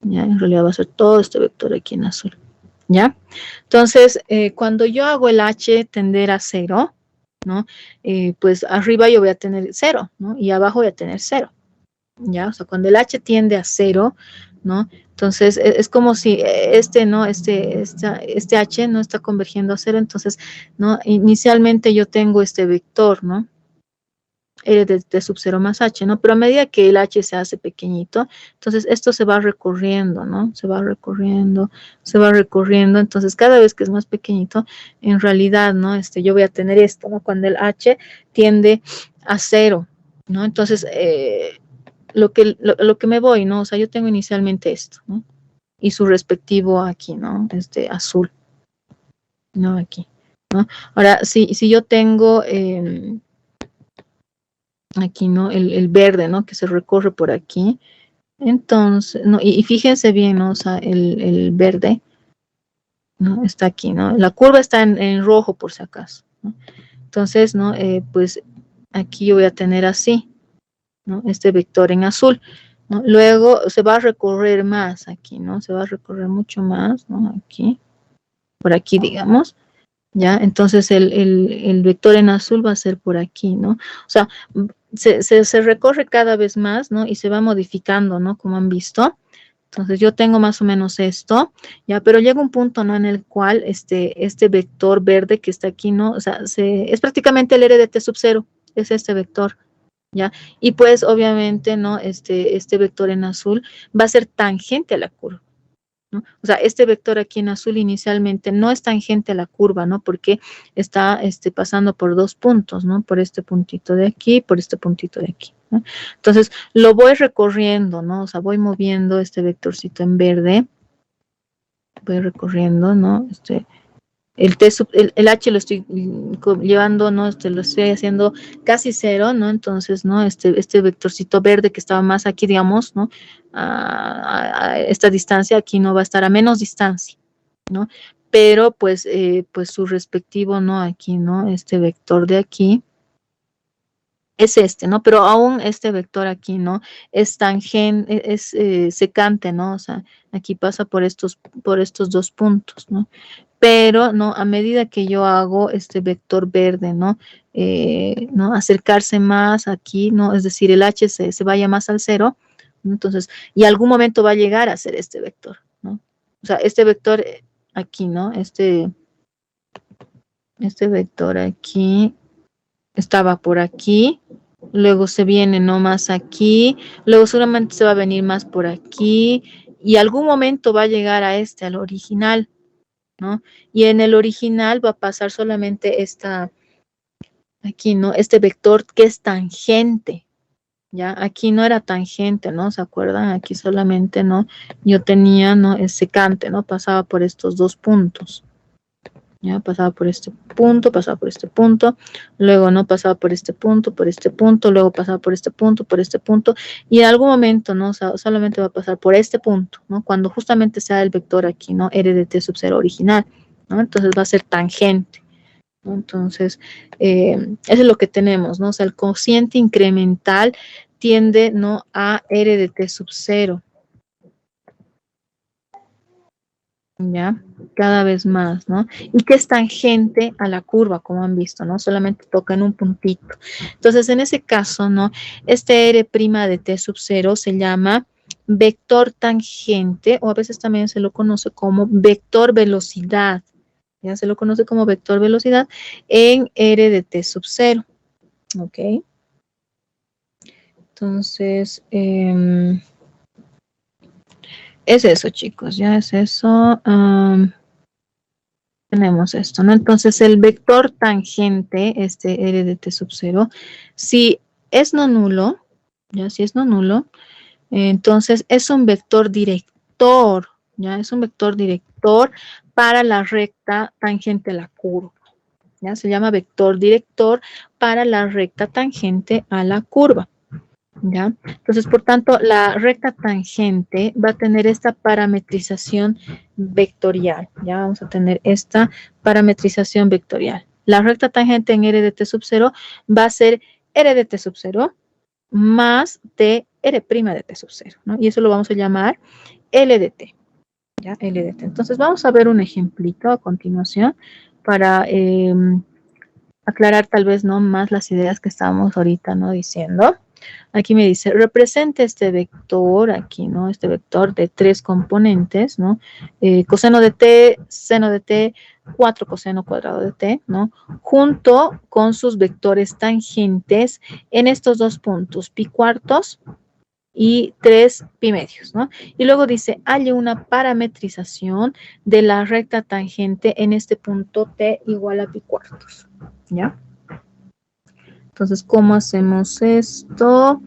A: ¿Ya? En realidad va a ser todo este vector aquí en azul, ¿ya? Entonces, cuando yo hago el H tender a 0, ¿no? Pues arriba yo voy a tener 0, ¿no? Y abajo voy a tener 0, ¿ya? O sea, cuando el H tiende a 0, ¿no? Entonces, es como si ¿no? Este H no está convergiendo a cero, entonces, ¿no? Inicialmente yo tengo este vector, ¿no? De T sub 0 más H, ¿no? Pero a medida que el H se hace pequeñito, entonces esto se va recorriendo, ¿no? Se va recorriendo, entonces cada vez que es más pequeñito, en realidad, ¿no? Yo voy a tener esto, ¿no? Cuando el H tiende a cero, ¿no? Entonces, lo que me voy, ¿no? O sea, yo tengo inicialmente esto, ¿no? Y su respectivo aquí, ¿no? Azul, ¿no? Aquí, ¿no? Ahora, si yo tengo aquí, ¿no? El verde, ¿no? Que se recorre por aquí. Entonces, ¿no? Y fíjense bien, ¿no? O sea, el verde, ¿no? Está aquí, ¿no? La curva está en rojo, por si acaso, ¿no? Entonces, ¿no? Pues aquí yo voy a tener así, ¿no? Este vector en azul, ¿no? Luego se va a recorrer más aquí, ¿no? Se va a recorrer mucho más, ¿no? Aquí, por aquí, digamos. ¿Ya? Entonces el vector en azul va a ser por aquí, ¿no? O sea, se recorre cada vez más, ¿no? Y se va modificando, ¿no? Como han visto. Entonces yo tengo más o menos esto, ¿ya? Pero llega un punto, ¿no? En el cual este vector verde que está aquí, ¿no? O sea, es prácticamente el R de T sub 0, es este vector, ¿ya? Y pues obviamente, ¿no? Este vector en azul va a ser tangente a la curva, ¿no? O sea, este vector aquí en azul inicialmente no es tangente a la curva, ¿no? Porque está pasando por dos puntos, ¿no? Por este puntito de aquí, por este puntito de aquí, ¿no? Entonces, lo voy recorriendo, ¿no? O sea, voy moviendo este vectorcito en verde, voy recorriendo, ¿no? El H lo estoy llevando, ¿no? Lo estoy haciendo casi cero, ¿no? Entonces, ¿no? Este vectorcito verde que estaba más aquí, digamos, ¿no? A esta distancia, aquí no va a estar a menos distancia, ¿no? Pero, pues su respectivo, ¿no? Aquí, ¿no? Este vector de aquí es ¿no? Pero aún este vector aquí, ¿no? Es tangente, es secante, ¿no? O sea, aquí pasa por estos dos puntos, ¿no? Pero, ¿no? A medida que yo hago este vector verde, ¿no? ¿No? Acercarse más aquí, ¿no? Es decir, el H se vaya más al cero, ¿no? Entonces, y algún momento va a llegar a ser este vector, ¿no? O sea, este vector aquí, ¿no? Este vector aquí estaba por aquí, luego se viene, ¿no? Más aquí, luego seguramente se va a venir más por aquí, y algún momento va a llegar a al original, ¿no? Y en el original va a pasar solamente aquí, ¿no? Este vector que es tangente, ¿ya? Aquí no era tangente, ¿no? ¿Se acuerdan? Aquí solamente, ¿no? Yo tenía, ¿no? Es secante, ¿no? Pasaba por estos dos puntos, ¿ya? Pasaba por este punto, luego, ¿no? Pasaba por este punto, luego pasaba por este punto, y en algún momento, ¿no? O sea, solamente va a pasar por este punto, ¿no? Cuando justamente sea el vector aquí, ¿no? R de T sub 0 original, ¿no? Entonces va a ser tangente, ¿no? Entonces, eso es lo que tenemos, ¿no? O sea, el cociente incremental tiende, ¿no? A R de T sub 0. ¿Ya? Cada vez más, ¿no? Y que es tangente a la curva, como han visto, ¿no? Solamente toca en un puntito. Entonces, en ese caso, ¿no? Este R' de T sub 0 se llama vector tangente, o a veces también se lo conoce como vector velocidad. Ya se lo conoce como vector velocidad en R de T sub 0. ¿Ok? Entonces, es eso, chicos, ya es eso. Tenemos esto, ¿no? Entonces, el vector tangente, R de T sub 0, si es no nulo, ya, si es no nulo, entonces es un vector director, ya, es un vector director para la recta tangente a la curva, ya, se llama vector director para la recta tangente a la curva. ¿Ya? Entonces, por tanto, la recta tangente va a tener esta parametrización vectorial. Ya vamos a tener esta parametrización vectorial. La recta tangente en R de T sub 0 va a ser R de T sub 0 más TR' de T sub 0, ¿no? Y eso lo vamos a llamar LDT. ¿Ya? LDT. Entonces, vamos a ver un ejemplito a continuación para aclarar tal vez, ¿no? Más las ideas que estábamos ahorita, ¿no? Diciendo. Aquí me dice, representa este vector aquí, ¿no? Este vector de 3 componentes, ¿no? Coseno de t, seno de t, 4 coseno cuadrado de t, ¿no? Junto con sus vectores tangentes en estos dos puntos, pi cuartos y 3 pi medios, ¿no? Y luego dice, halle una parametrización de la recta tangente en este punto t igual a pi cuartos, ¿ya? Entonces, ¿cómo hacemos esto?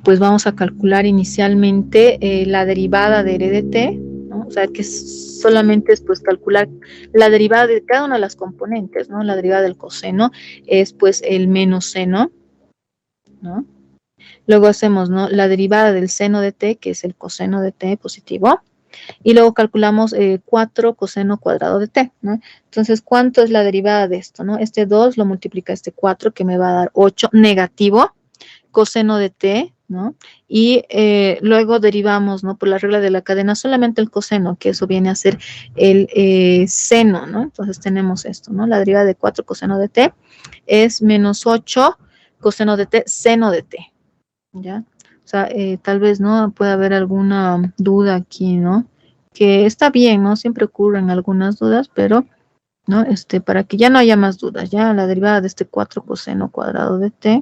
A: Pues vamos a calcular inicialmente la derivada de r de t, ¿no? O sea, que solamente es pues calcular la derivada de cada una de las componentes, ¿no? La derivada del coseno es pues el menos seno, ¿no? Luego hacemos, ¿no? La derivada del seno de t, que es el coseno de t positivo. Y luego calculamos 4 coseno cuadrado de t, ¿no? Entonces, ¿cuánto es la derivada de esto, no? Este 2 lo multiplica este 4, que me va a dar 8 negativo, coseno de t, ¿no? Y luego derivamos, ¿no? Por la regla de la cadena, solamente el coseno, que eso viene a ser el seno, ¿no? Entonces tenemos esto, ¿no? La derivada de 4 coseno de t es menos 8 coseno de t, seno de t, ¿ya? O sea, tal vez, ¿no? Puede haber alguna duda aquí, ¿no? Que está bien, ¿no? Siempre ocurren algunas dudas, pero, ¿no? Para que ya no haya más dudas, ya la derivada de este 4 coseno cuadrado de t,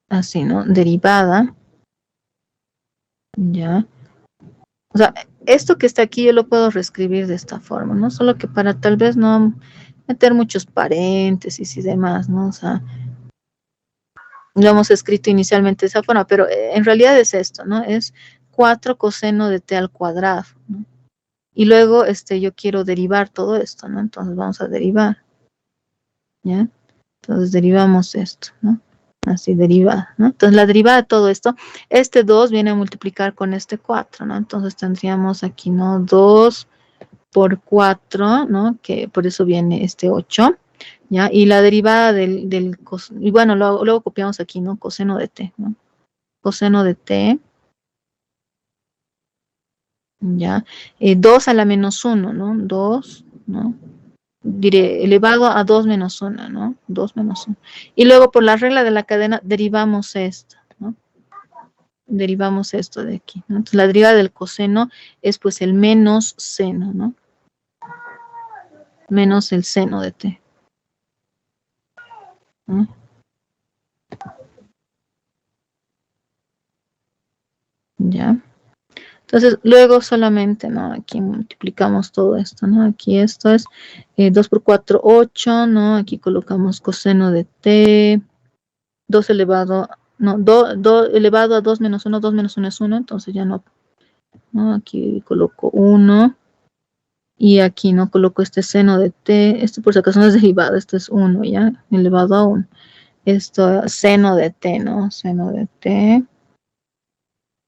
A: así, ¿no? Derivada, ya. O sea, esto que está aquí yo lo puedo reescribir de esta forma, ¿no? Solo que para tal vez no meter muchos paréntesis y demás, ¿no? O sea, lo hemos escrito inicialmente de esa forma, pero en realidad es esto, ¿no? Es 4 coseno de t al cuadrado, ¿no? Y luego yo quiero derivar todo esto, ¿no? Entonces vamos a derivar, ¿ya? Entonces derivamos esto, ¿no? Así, derivada, ¿no? Entonces la derivada de todo esto, este 2 viene a multiplicar con este 4, ¿no? Entonces tendríamos aquí, ¿no? 2 por 4, ¿no? Que por eso viene este 8. ¿Ya? Y la derivada y bueno, luego copiamos aquí, ¿no? Coseno de t, ¿no? Coseno de t, ¿ya? 2 a la menos 1, ¿no? 2, ¿no? Diré, elevado a 2 menos 1, ¿no? 2 menos 1. Y luego por la regla de la cadena derivamos esto, ¿no? Derivamos esto de aquí, ¿no? Entonces la derivada del coseno es pues el menos seno, ¿no? Menos el seno de t, ¿no? ¿Ya? Entonces, luego solamente, ¿no? Aquí multiplicamos todo esto, ¿no? Aquí esto es 2 por 4, 8, ¿no? Aquí colocamos coseno de t, 2 elevado, no, 2 elevado a 2 menos 1, 2 menos 1 es 1, entonces ya no, ¿no? Aquí coloco 1, y aquí, ¿no? Coloco este seno de t, esto por si acaso no es derivado, esto es 1, ¿ya? Elevado a 1. Esto, seno de t, ¿no? Seno de t.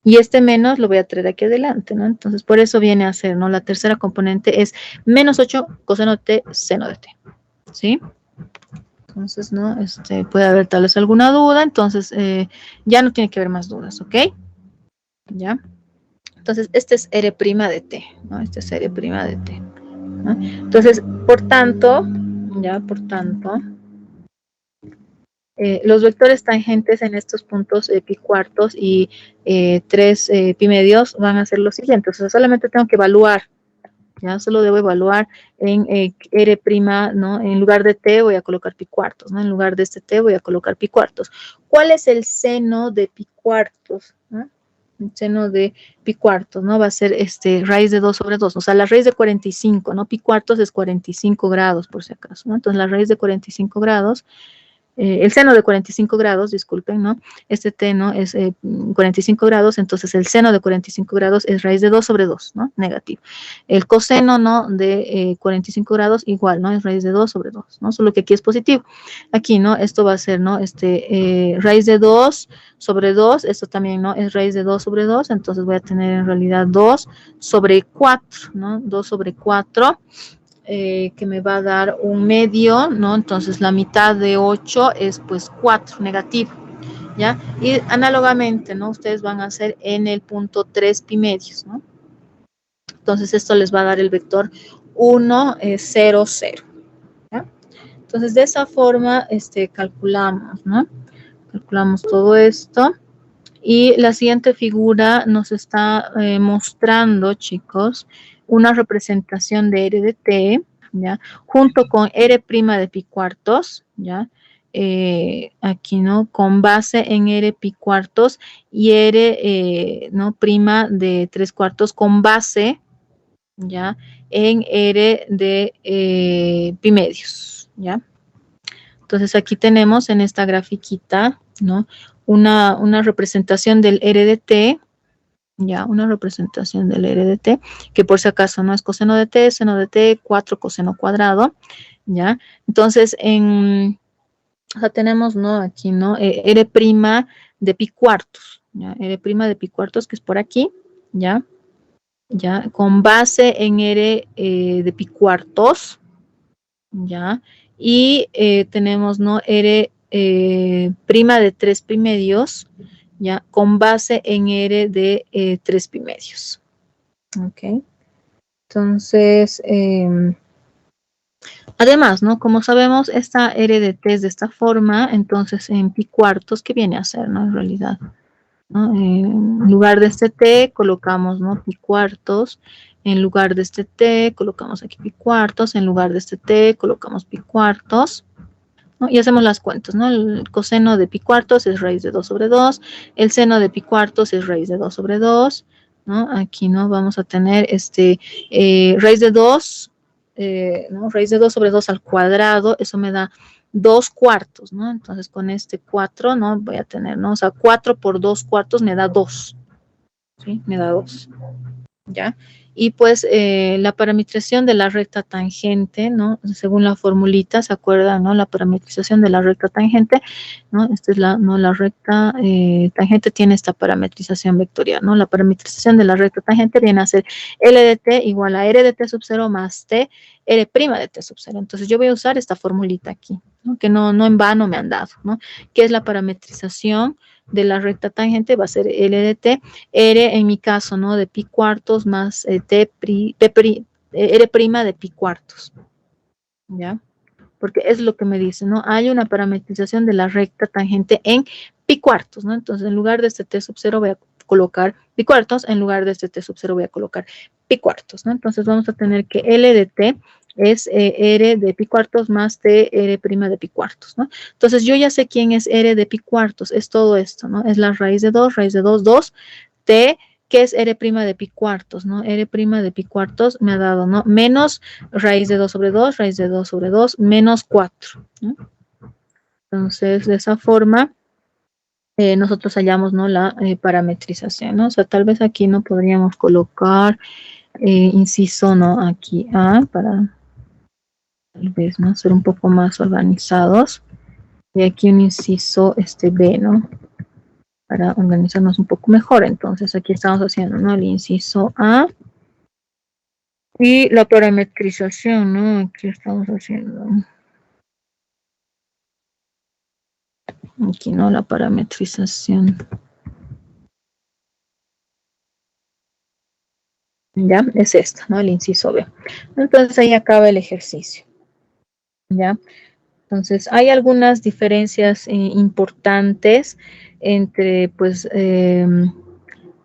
A: Y este menos lo voy a traer aquí adelante, ¿no? Entonces, por eso viene a ser, ¿no? La tercera componente es menos 8 coseno de t, seno de t, ¿sí? Entonces, ¿no? Puede haber tal vez alguna duda, entonces ya no tiene que haber más dudas, ¿ok? ¿Ya? Entonces, este es R' de t, ¿no? Este es R' de t, ¿no? Entonces, por tanto, ya, por tanto, los vectores tangentes en estos puntos pi cuartos y 3 pi medios van a ser los siguientes. O sea, solamente tengo que evaluar, ya solo debo evaluar en R', ¿no? En lugar de t voy a colocar pi cuartos, ¿no? En lugar de este t voy a colocar pi cuartos. ¿Cuál es el seno de pi cuartos? ¿No? El seno de pi cuartos, ¿no? Va a ser raíz de 2 sobre 2. O sea, la raíz de 45, ¿no? Pi cuartos es 45 grados, por si acaso, ¿no? Entonces, la raíz de 45 grados... el seno de 45 grados, disculpen, ¿no? Este t, ¿no? Es 45 grados, entonces el seno de 45 grados es raíz de 2 sobre 2, ¿no? Negativo. El coseno, ¿no? De 45 grados igual, ¿no? Es raíz de 2 sobre 2, ¿no? Solo que aquí es positivo. Aquí, ¿no? Esto va a ser, ¿no? Raíz de 2 sobre 2, esto también, ¿no? Es raíz de 2 sobre 2, entonces voy a tener en realidad 2 sobre 4, ¿no? 2 sobre 4. Que me va a dar un medio, ¿no? Entonces la mitad de 8 es pues 4, negativo, ¿ya? Y análogamente, ¿no? Ustedes van a hacer en el punto 3 pi medios, ¿no? Entonces esto les va a dar el vector 1, 0, 0, ¿ya? Entonces, de esa forma, calculamos, ¿no? Calculamos todo esto. Y la siguiente figura nos está mostrando, chicos, una representación de R de T, ¿ya? Junto con R' de pi cuartos, ¿ya? Aquí, ¿no? Con base en R pi cuartos y R, ¿no? Prima de 3 cuartos con base, ¿ya? En R de pi medios, ¿ya? Entonces aquí tenemos en esta grafiquita, ¿no? Una representación del R de T, ya, una representación del R de T, que por si acaso no es coseno de T, seno de T, 4 coseno cuadrado, ya. Entonces, o sea, tenemos, ¿no? Aquí, ¿no? R' de pi cuartos, ¿ya? R' de pi cuartos, que es por aquí, ¿ya? ¿Ya? Con base en R de pi cuartos, ¿ya? Y tenemos, ¿no? R' de 3 pi medios, ¿ya? Con base en R de 3 pi medios. ¿Ok? Entonces, además, ¿no? Como sabemos, esta R de T es de esta forma, entonces en pi cuartos, ¿qué viene a ser, no? En realidad, ¿no? En lugar de este T, colocamos, ¿no? Pi cuartos. En lugar de este T, colocamos aquí pi cuartos. En lugar de este T, colocamos pi cuartos, ¿no? Y hacemos las cuentas, ¿no? El coseno de pi cuartos es raíz de 2 sobre 2. El seno de pi cuartos es raíz de 2 sobre 2, ¿no? Aquí, ¿no? Vamos a tener raíz de 2, ¿no? Raíz de 2 sobre 2 al cuadrado, eso me da 2 cuartos, ¿no? Entonces, con este 4, ¿no? Voy a tener, ¿no? O sea, 4 por 2 cuartos me da 2, ¿sí? Me da 2, ¿ya? Y pues la parametrización de la recta tangente, ¿no? Según la formulita, ¿se acuerdan, no? La parametrización de la recta tangente, ¿no? Esta es la recta tangente tiene esta parametrización vectorial, ¿no? La parametrización de la recta tangente viene a ser L de T igual a R de T sub 0 más T, R' de T sub 0. Entonces yo voy a usar esta formulita aquí, ¿no? Que no en vano me han dado, ¿no? Que es la parametrización de la recta tangente, va a ser L de T, R en mi caso, ¿no? De pi cuartos más R' de pi cuartos, ¿ya? Porque es lo que me dice, ¿no? Hay una parametrización de la recta tangente en pi cuartos, ¿no? Entonces, en lugar de este T sub 0 voy a colocar pi cuartos, en lugar de este T sub 0 voy a colocar pi cuartos, ¿no? Entonces, vamos a tener que L de T es R de pi cuartos más T R' de pi cuartos, ¿no? Entonces, yo ya sé quién es R de pi cuartos, es todo esto, ¿no? Es la raíz de 2, 2, T, que es R' de pi cuartos, ¿no? R' de pi cuartos me ha dado, ¿no? Menos raíz de 2 sobre 2, raíz de 2 sobre 2, menos 4, ¿no? Entonces, de esa forma, nosotros hallamos, ¿no? La parametrización, ¿no? O sea, tal vez aquí no podríamos colocar inciso, ¿no? Aquí A, para tal vez, ¿no? Ser un poco más organizados. Y aquí un inciso B, ¿no? Para organizarnos un poco mejor. Entonces, aquí estamos haciendo, ¿no? El inciso A. Y la parametrización, ¿no? Aquí estamos haciendo. Aquí, ¿no? La parametrización. ¿Ya? Es esta, ¿no? El inciso B. Entonces, ahí acaba el ejercicio. ¿Ya? Entonces, hay algunas diferencias importantes entre, pues,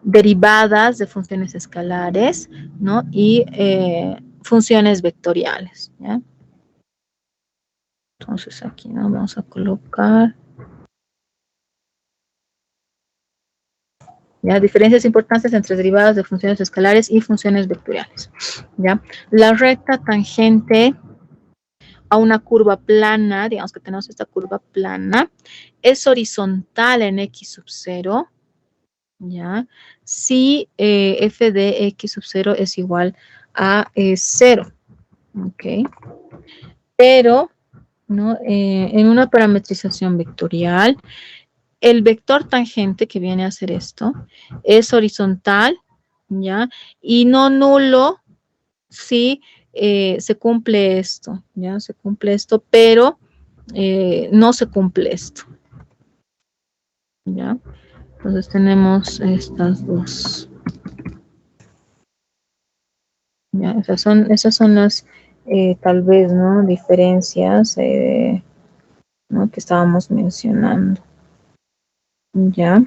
A: derivadas de funciones escalares, ¿no? Y funciones vectoriales, ¿ya? Entonces, aquí, ¿no? Vamos a colocar. ¿Ya? Diferencias importantes entre derivadas de funciones escalares y funciones vectoriales, ¿ya? La recta tangente a una curva plana, digamos que tenemos esta curva plana, es horizontal en x sub 0, ¿ya? Si f de x sub 0 es igual a 0, ¿ok? Pero, ¿no? En una parametrización vectorial, el vector tangente que viene a hacer esto es horizontal, ¿ya? Y no nulo si se cumple esto, ¿ya? Se cumple esto, pero no se cumple esto, ¿ya? Entonces tenemos estas dos. ¿Ya? Esas son las tal vez, ¿no? Diferencias, ¿no? Que estábamos mencionando. Ya.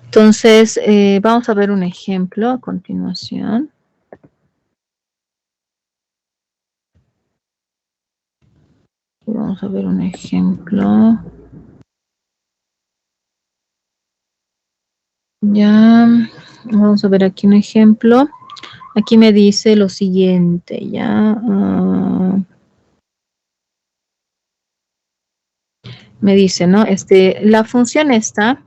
A: Entonces, vamos a ver un ejemplo a continuación. Vamos a ver un ejemplo. Ya, vamos a ver aquí un ejemplo. Aquí me dice lo siguiente, ya. Me dice, ¿no? La función esta,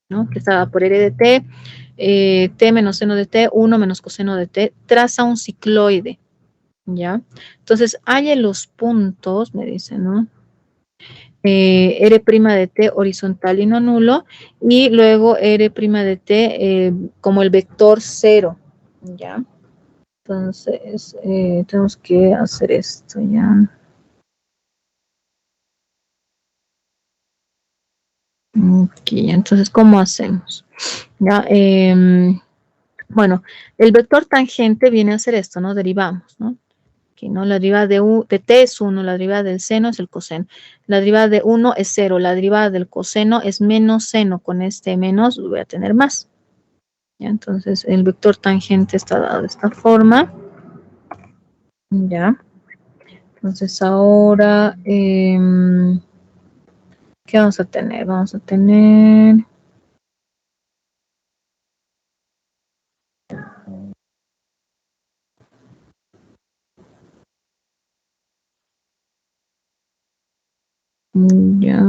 A: ¿no? Que está por r de t, t menos seno de t, 1 menos coseno de t, traza un cicloide, ¿ya? Entonces, halle los puntos, me dice, ¿no? R' de t horizontal y no nulo, y luego R' de t como el vector 0, ¿ya? Entonces, tenemos que hacer esto, ¿ya? Ok, entonces, ¿cómo hacemos? ¿Ya? Bueno, el vector tangente viene a ser esto, ¿no? Derivamos, ¿no? Aquí, ¿no? La derivada de t es 1, la derivada del seno es el coseno. La derivada de 1 es 0, la derivada del coseno es menos seno. Con este menos voy a tener más. ¿Ya? Entonces, el vector tangente está dado de esta forma. ¿Ya? Entonces, ahora, ¿qué vamos a tener? Vamos a tener... Ya,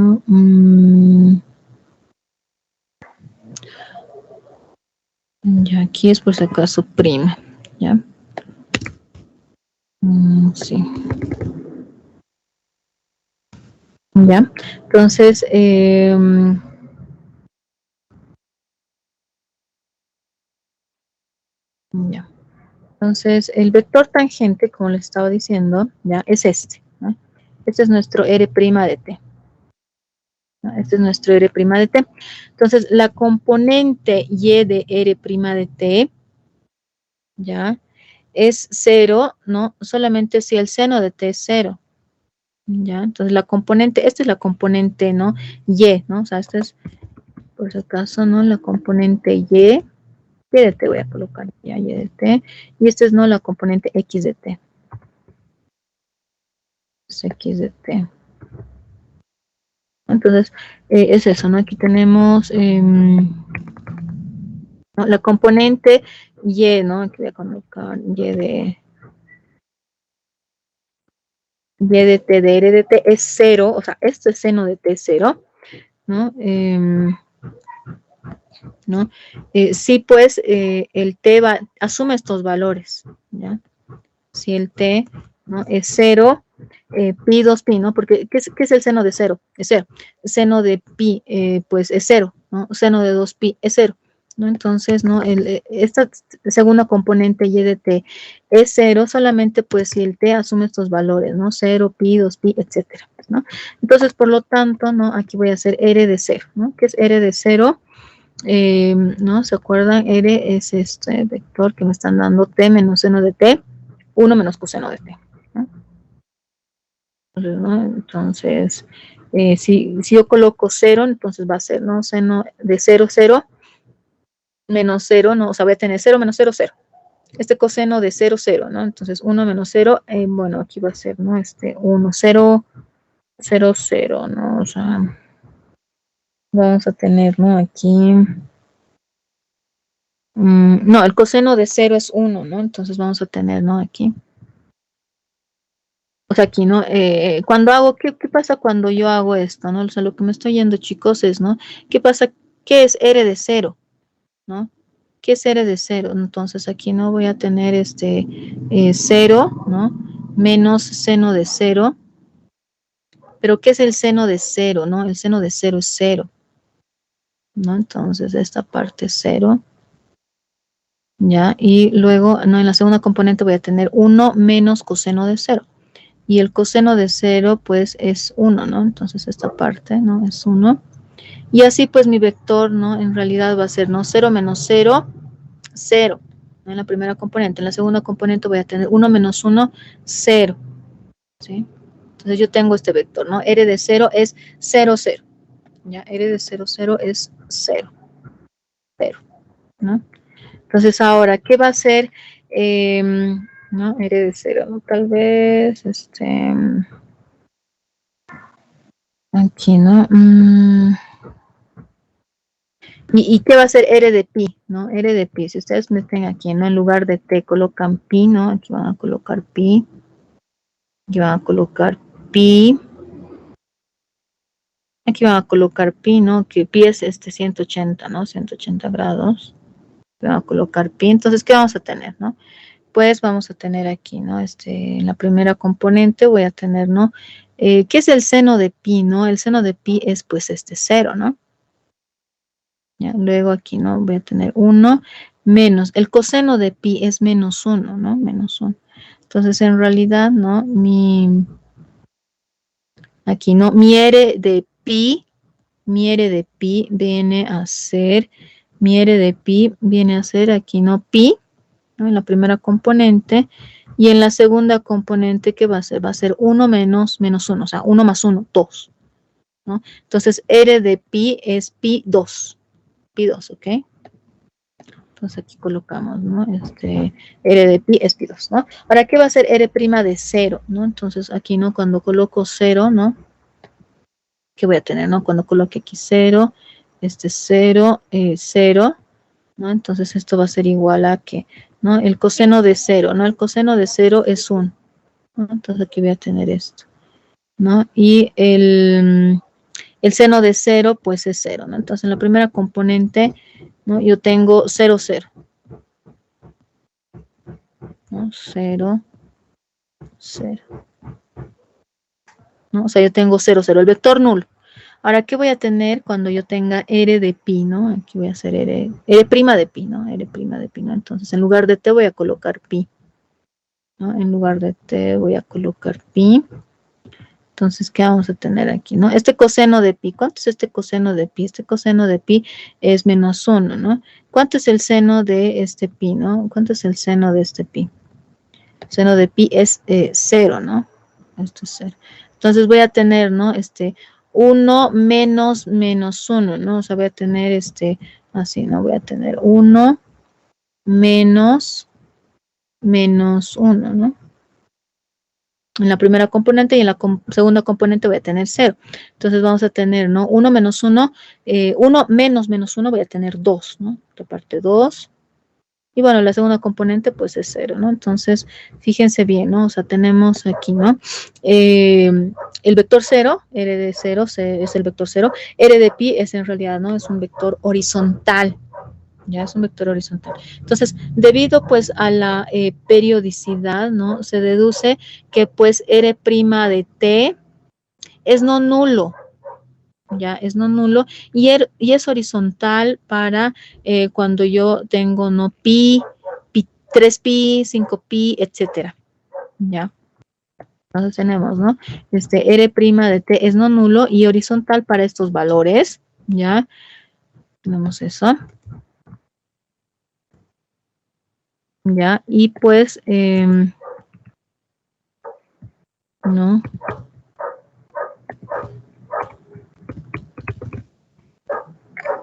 A: ya aquí es por si acaso prima, ¿ya? Sí. ¿Ya? Entonces, ya. Entonces, el vector tangente, como les estaba diciendo, ya, es este, ¿no? Este es nuestro R' de t. ¿No? Este es nuestro R' de t. Entonces, la componente y de R' de t, ya, es 0, ¿no? Solamente si el seno de t es 0. Ya, entonces la componente, esta es la componente, ¿no? Y, ¿no? O sea, esta es, por si acaso, ¿no? La componente Y de t voy a colocar ya, Y de t. Y esta es, ¿no? La componente X de t. Es X de t. Entonces, es eso, ¿no? Aquí tenemos ¿no? La componente Y, ¿no? Aquí voy a colocar Y de t de R de t es 0, o sea, esto es seno de t 0, ¿no? ¿No? Sí, pues el t asume estos valores, ¿ya? Si el t, ¿no? Es 0, pi 2pi, ¿no? Porque, ¿qué es el seno de 0? Es 0. Seno de pi, pues es 0, ¿no? Seno de 2pi es 0, ¿no? Entonces, ¿no? Esta segunda componente y de t es 0 solamente pues si el t asume estos valores, ¿no? 0, pi, 2pi, etcétera, ¿no? Entonces, por lo tanto, ¿no? Aquí voy a hacer r de 0, ¿no? ¿Qué es r de 0? ¿No? ¿Se acuerdan? R es este vector que me están dando t menos seno de t, 1 menos coseno de t, ¿no? Entonces, si yo coloco 0, entonces va a ser, ¿no? Seno de 0, 0, menos 0, ¿no? O sea, voy a tener 0 menos 0, 0. Este coseno de 0, 0, ¿no? Entonces, 1 menos 0, bueno, aquí va a ser, ¿no? 1, 0, 0, 0, ¿no? O sea, vamos a tener, ¿no? Aquí... no, el coseno de 0 es 1, ¿no? Entonces vamos a tener, ¿no? Aquí. O sea, aquí, ¿no? Cuando hago, ¿qué pasa cuando yo hago esto, no? O sea, lo que me estoy yendo, chicos, es, ¿no? ¿Qué pasa? ¿Qué es R de 0? ¿No? ¿Qué es R de 0? Entonces aquí no voy a tener 0, ¿no? Menos seno de 0. Pero ¿qué es el seno de 0, no? El seno de 0 es 0, ¿no? Entonces esta parte es 0. ¿Ya? Y luego, no, en la segunda componente voy a tener 1 menos coseno de 0. Y el coseno de 0, pues, es 1, ¿no? Entonces, esta parte, ¿no? Es 1. Y así, pues, mi vector, ¿no? En realidad va a ser, ¿no? 0 menos 0, 0. En la primera componente. En la segunda componente voy a tener 1 menos 1, 0. ¿Sí? Entonces yo tengo este vector, ¿no? R de 0 es 0, 0. ¿Ya? R de 0, 0 es 0. 0. ¿No? Entonces ahora, ¿qué va a ser? ¿No? R de 0, ¿no? Tal vez, aquí, ¿no? ¿Y qué va a ser R de pi? ¿No? R de pi. Si ustedes meten aquí, ¿no? En lugar de t colocan pi, ¿no? Aquí van a colocar pi. Aquí van a colocar pi. Aquí van a colocar pi, ¿no? Que pi es 180, ¿no? 180 grados. Aquí van a colocar pi. Entonces, ¿qué vamos a tener, no? Pues vamos a tener aquí, ¿no? En la primera componente voy a tener, ¿no? ¿Qué es el seno de pi, no? El seno de pi es, pues, 0, ¿no? ¿Ya? Luego aquí, ¿no? Voy a tener 1 menos. El coseno de pi es menos 1, ¿no? Menos 1. Entonces, en realidad, ¿no? Aquí, ¿no? Mi R de pi viene a ser, aquí, ¿no? Pi, ¿no? En la primera componente. Y en la segunda componente, ¿qué va a ser? Va a ser 1 menos 1, o sea, 1 más 1, 2. ¿No? Entonces, R de pi es pi 2. Pi 2, ¿ok? Entonces aquí colocamos, ¿no? R de pi es pi 2, ¿no? Ahora, ¿qué va a ser R' de 0, ¿no? Entonces aquí, ¿no? Cuando coloco 0, ¿no? ¿Qué voy a tener, no? Cuando coloque aquí 0, 0, 0, ¿no? Entonces esto va a ser igual a ¿qué? ¿No? El coseno de 0, ¿no? El coseno de 0 es 1, ¿no? Entonces aquí voy a tener esto, ¿no? Y el seno de 0, pues es 0, ¿no? Entonces en la primera componente, ¿no? Yo tengo 0, 0. ¿No? 0, 0. ¿No? O sea, yo tengo 0, 0, el vector nulo. Ahora, ¿qué voy a tener cuando yo tenga R de pi, ¿no? Aquí voy a hacer R' de pi, ¿no? R' de pi, ¿no? Entonces, en lugar de t voy a colocar pi, ¿no? En lugar de t voy a colocar pi. Entonces, ¿qué vamos a tener aquí, no? Este coseno de pi, ¿cuánto es este coseno de pi? Este coseno de pi es menos 1, ¿no? ¿Cuánto es el seno de este pi, no? ¿Cuánto es el seno de este pi? El seno de pi es 0, ¿no? Esto es 0. Entonces voy a tener, ¿no? 1 menos 1, ¿no? O sea, voy a tener así, ¿no? Voy a tener 1 menos 1, ¿no? En la primera componente y en la segunda componente voy a tener 0. Entonces vamos a tener, ¿no? 1 menos 1, 1 menos 1 voy a tener 2, ¿no? Esta parte 2. Y bueno, la segunda componente pues es 0, ¿no? Entonces, fíjense bien, ¿no? O sea, tenemos aquí, ¿no? El vector 0, R de 0 es el vector 0. R de pi es en realidad, ¿no? Es un vector horizontal. Ya es un vector horizontal. Entonces, debido pues a la periodicidad, ¿no? Se deduce que pues R' de t es no nulo. Ya es no nulo y es horizontal para cuando yo tengo no pi, 3pi, 5pi, etcétera. Ya. Entonces tenemos, ¿no? R' de t es no nulo y horizontal para estos valores. Ya. Tenemos eso. Ya. Y pues, ¿no?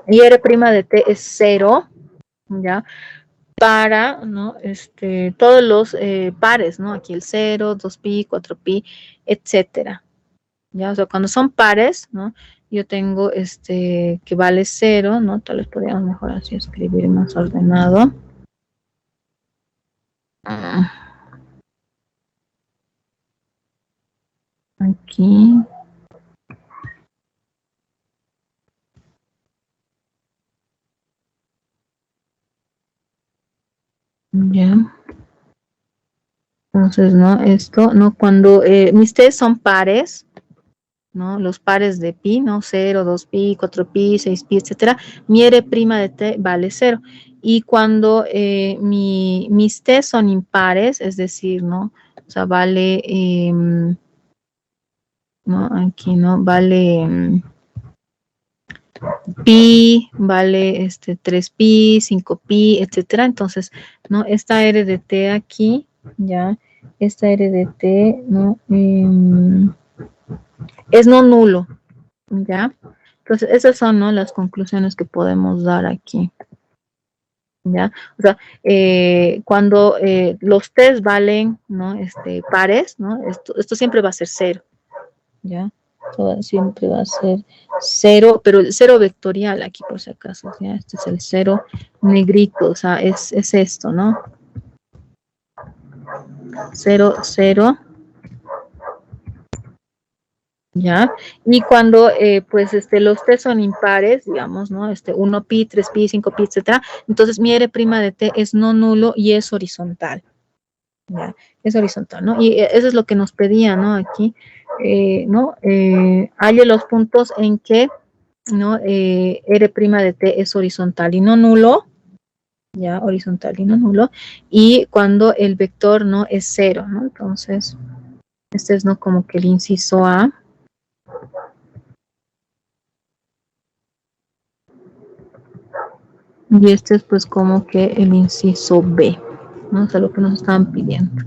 A: Y R' de t es 0. Ya. Para, ¿no? Todos los pares, ¿no? Aquí el 0, 2pi, 4pi, etcétera. Ya, o sea, cuando son pares, ¿no? Yo tengo que vale 0, ¿no? Tal vez podríamos mejor así escribir más ordenado. Aquí. Ya. Entonces, ¿no? Esto, ¿no? Cuando mis test son pares, ¿no? Los pares de pi, ¿no? 0, 2pi, 4pi, 6pi, etcétera. Mi R' de t vale 0. Y cuando mis t son impares, es decir, ¿no? O sea, vale, ¿no? Aquí, ¿no? Vale pi vale 3pi, 5pi, etcétera. Entonces, ¿no? Esta R de t aquí, ya, esta R de t, ¿no? Es no nulo, ¿ya? Entonces, esas son, ¿no?, las conclusiones que podemos dar aquí, ¿ya? O sea, cuando los t's valen, ¿no?, pares, ¿no? Esto siempre va a ser 0, ¿ya? Siempre va a ser 0, pero el 0 vectorial aquí por si acaso, ¿ya? Este es el 0 negrito, o sea, es esto, ¿no? 0, 0, ¿ya? Y cuando, pues, los t son impares, digamos, ¿no? 1pi, 3pi, 5pi, etcétera, entonces mi R' de t es no nulo y es horizontal, ¿ya? Es horizontal, ¿no? Y eso es lo que nos pedía, ¿no? Aquí, ¿no? Halle los puntos en que, ¿no? R' de t es horizontal y no nulo, ¿ya? Horizontal y no nulo, y cuando el vector, ¿no?, es 0, ¿no? Entonces, este es, ¿no?, como que el inciso A. Y este es, pues, como que el inciso B, ¿no? O sea, lo que nos estaban pidiendo.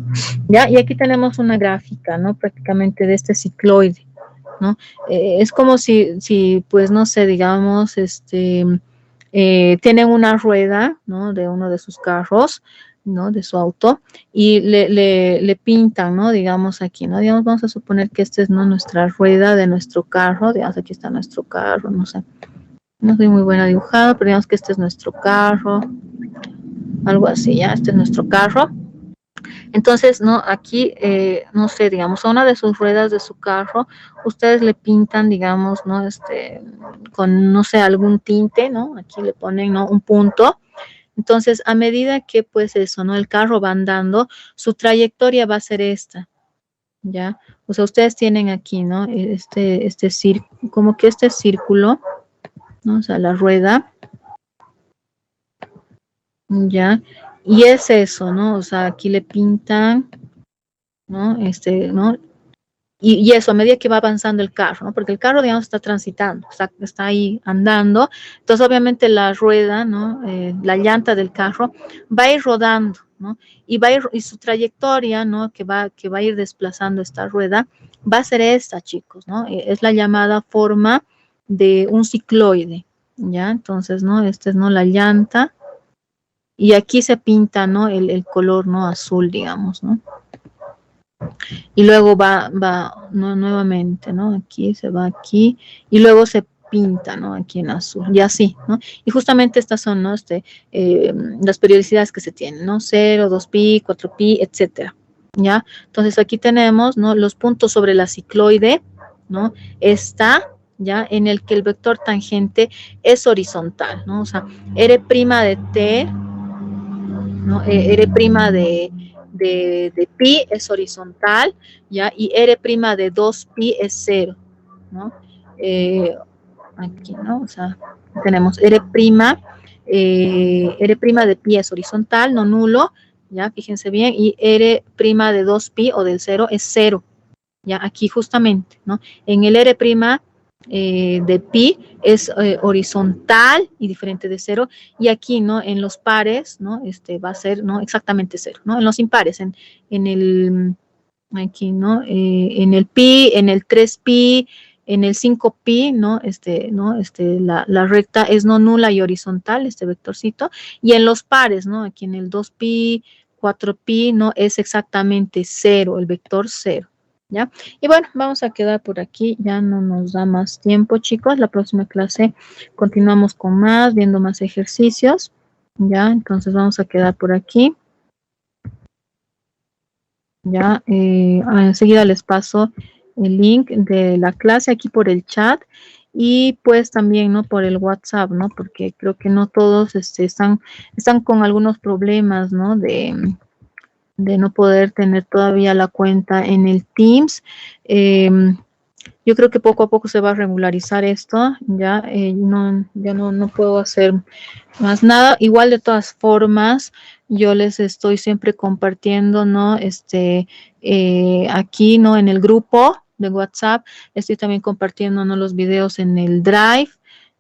A: ¿Ya? Y aquí tenemos una gráfica, ¿no? Prácticamente de este cicloide, ¿no? Es como si, pues, no sé, digamos, tienen una rueda, ¿no?, de uno de sus carros, ¿no?, de su auto, y le pintan, ¿no?, digamos aquí, ¿no? Digamos, vamos a suponer que esta es, ¿no?, nuestra rueda de nuestro carro, digamos, aquí está nuestro carro, no sé. No soy muy buena dibujada, pero digamos que este es nuestro carro, algo así, ¿ya? Este es nuestro carro. Entonces, ¿no? Aquí, no sé, digamos, a una de sus ruedas de su carro, ustedes le pintan, digamos, ¿no? Con, no sé, algún tinte, ¿no? Aquí le ponen, ¿no?, un punto. Entonces, a medida que, pues, eso, ¿no?, el carro va andando, su trayectoria va a ser esta, ¿ya? O sea, ustedes tienen aquí, ¿no?, como que este círculo, ¿no? O sea, la rueda, ¿ya? Y es eso, ¿no? O sea, aquí le pintan, ¿no? ¿No? Y eso, a medida que va avanzando el carro, ¿no? Porque el carro, digamos, está transitando, está ahí andando. Entonces, obviamente, la rueda, ¿no? La llanta del carro va a ir rodando, ¿no? Y su trayectoria, ¿no?, que va a ir desplazando esta rueda, va a ser esta, chicos, ¿no? Es la llamada forma de un cicloide, ¿ya? Entonces, ¿no? Esta es, ¿no?, la llanta. Y aquí se pinta, ¿no?, el color, ¿no?, azul, digamos, ¿no? Y luego va ¿no?, nuevamente, ¿no? Aquí se va aquí y luego se pinta, ¿no?, aquí en azul y así, ¿no? Y justamente estas son, ¿no?, las periodicidades que se tienen, ¿no? 0, 2pi, 4pi, etcétera, ¿ya? Entonces aquí tenemos, ¿no?, los puntos sobre la cicloide, ¿no? Está, ¿ya?, en el que el vector tangente es horizontal, ¿no? O sea, R' de t, ¿no? R' de pi es horizontal, ¿ya? Y R' de 2pi es 0, ¿no? Aquí, ¿no? O sea, tenemos R' de pi es horizontal, no nulo, ¿ya? Fíjense bien, y R' de 2pi o del 0 es 0, ¿ya? Aquí justamente, ¿no? En el R' de pi es horizontal y diferente de 0, y aquí, ¿no?, en los pares, ¿no?, va a ser, ¿no?, exactamente 0, ¿no? En los impares, en el, aquí, ¿no?, en el pi, en el 3pi, en el 5pi, ¿no? La recta es no nula y horizontal, este vectorcito, y en los pares, ¿no?, aquí en el 2pi, 4pi, ¿no?, es exactamente 0, el vector 0. ¿Ya? Y bueno, vamos a quedar por aquí, ya no nos da más tiempo, chicos. La próxima clase continuamos con más, viendo más ejercicios, ¿ya? Entonces vamos a quedar por aquí. Ya, enseguida les paso el link de la clase aquí por el chat y pues también, ¿no?, por el WhatsApp, ¿no? Porque creo que no todos están con algunos problemas, ¿no?, de no poder tener todavía la cuenta en el Teams. Yo creo que poco a poco se va a regularizar esto, ya, ya no puedo hacer más nada. Igual, de todas formas, yo les estoy siempre compartiendo, ¿no? Aquí, ¿no?, en el grupo de WhatsApp, estoy también compartiendo, ¿no?, los videos en el Drive,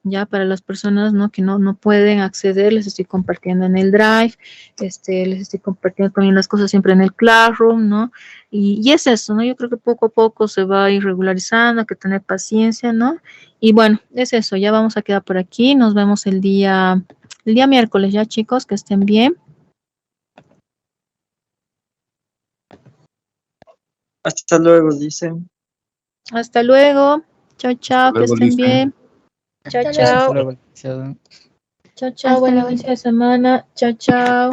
A: Ya para las personas, ¿no?, que no pueden acceder, les estoy compartiendo en el Drive, les estoy compartiendo también las cosas siempre en el Classroom, ¿no? Y es eso, ¿no? Yo creo que poco a poco se va a ir regularizando, hay que tener paciencia, ¿no? Y bueno, es eso, ya vamos a quedar por aquí, nos vemos el día miércoles, ya chicos, que estén bien.
D: Hasta luego, dicen.
A: Hasta luego, chao, chao, que
C: luego,
A: estén
C: Lisa.
A: bien. Chao,
B: Hasta
E: Hasta
A: chao,
E: luego, licenciado.
A: chao, chao,
B: Hasta
A: buen
B: luego.
A: inicio de semana, chao, chao.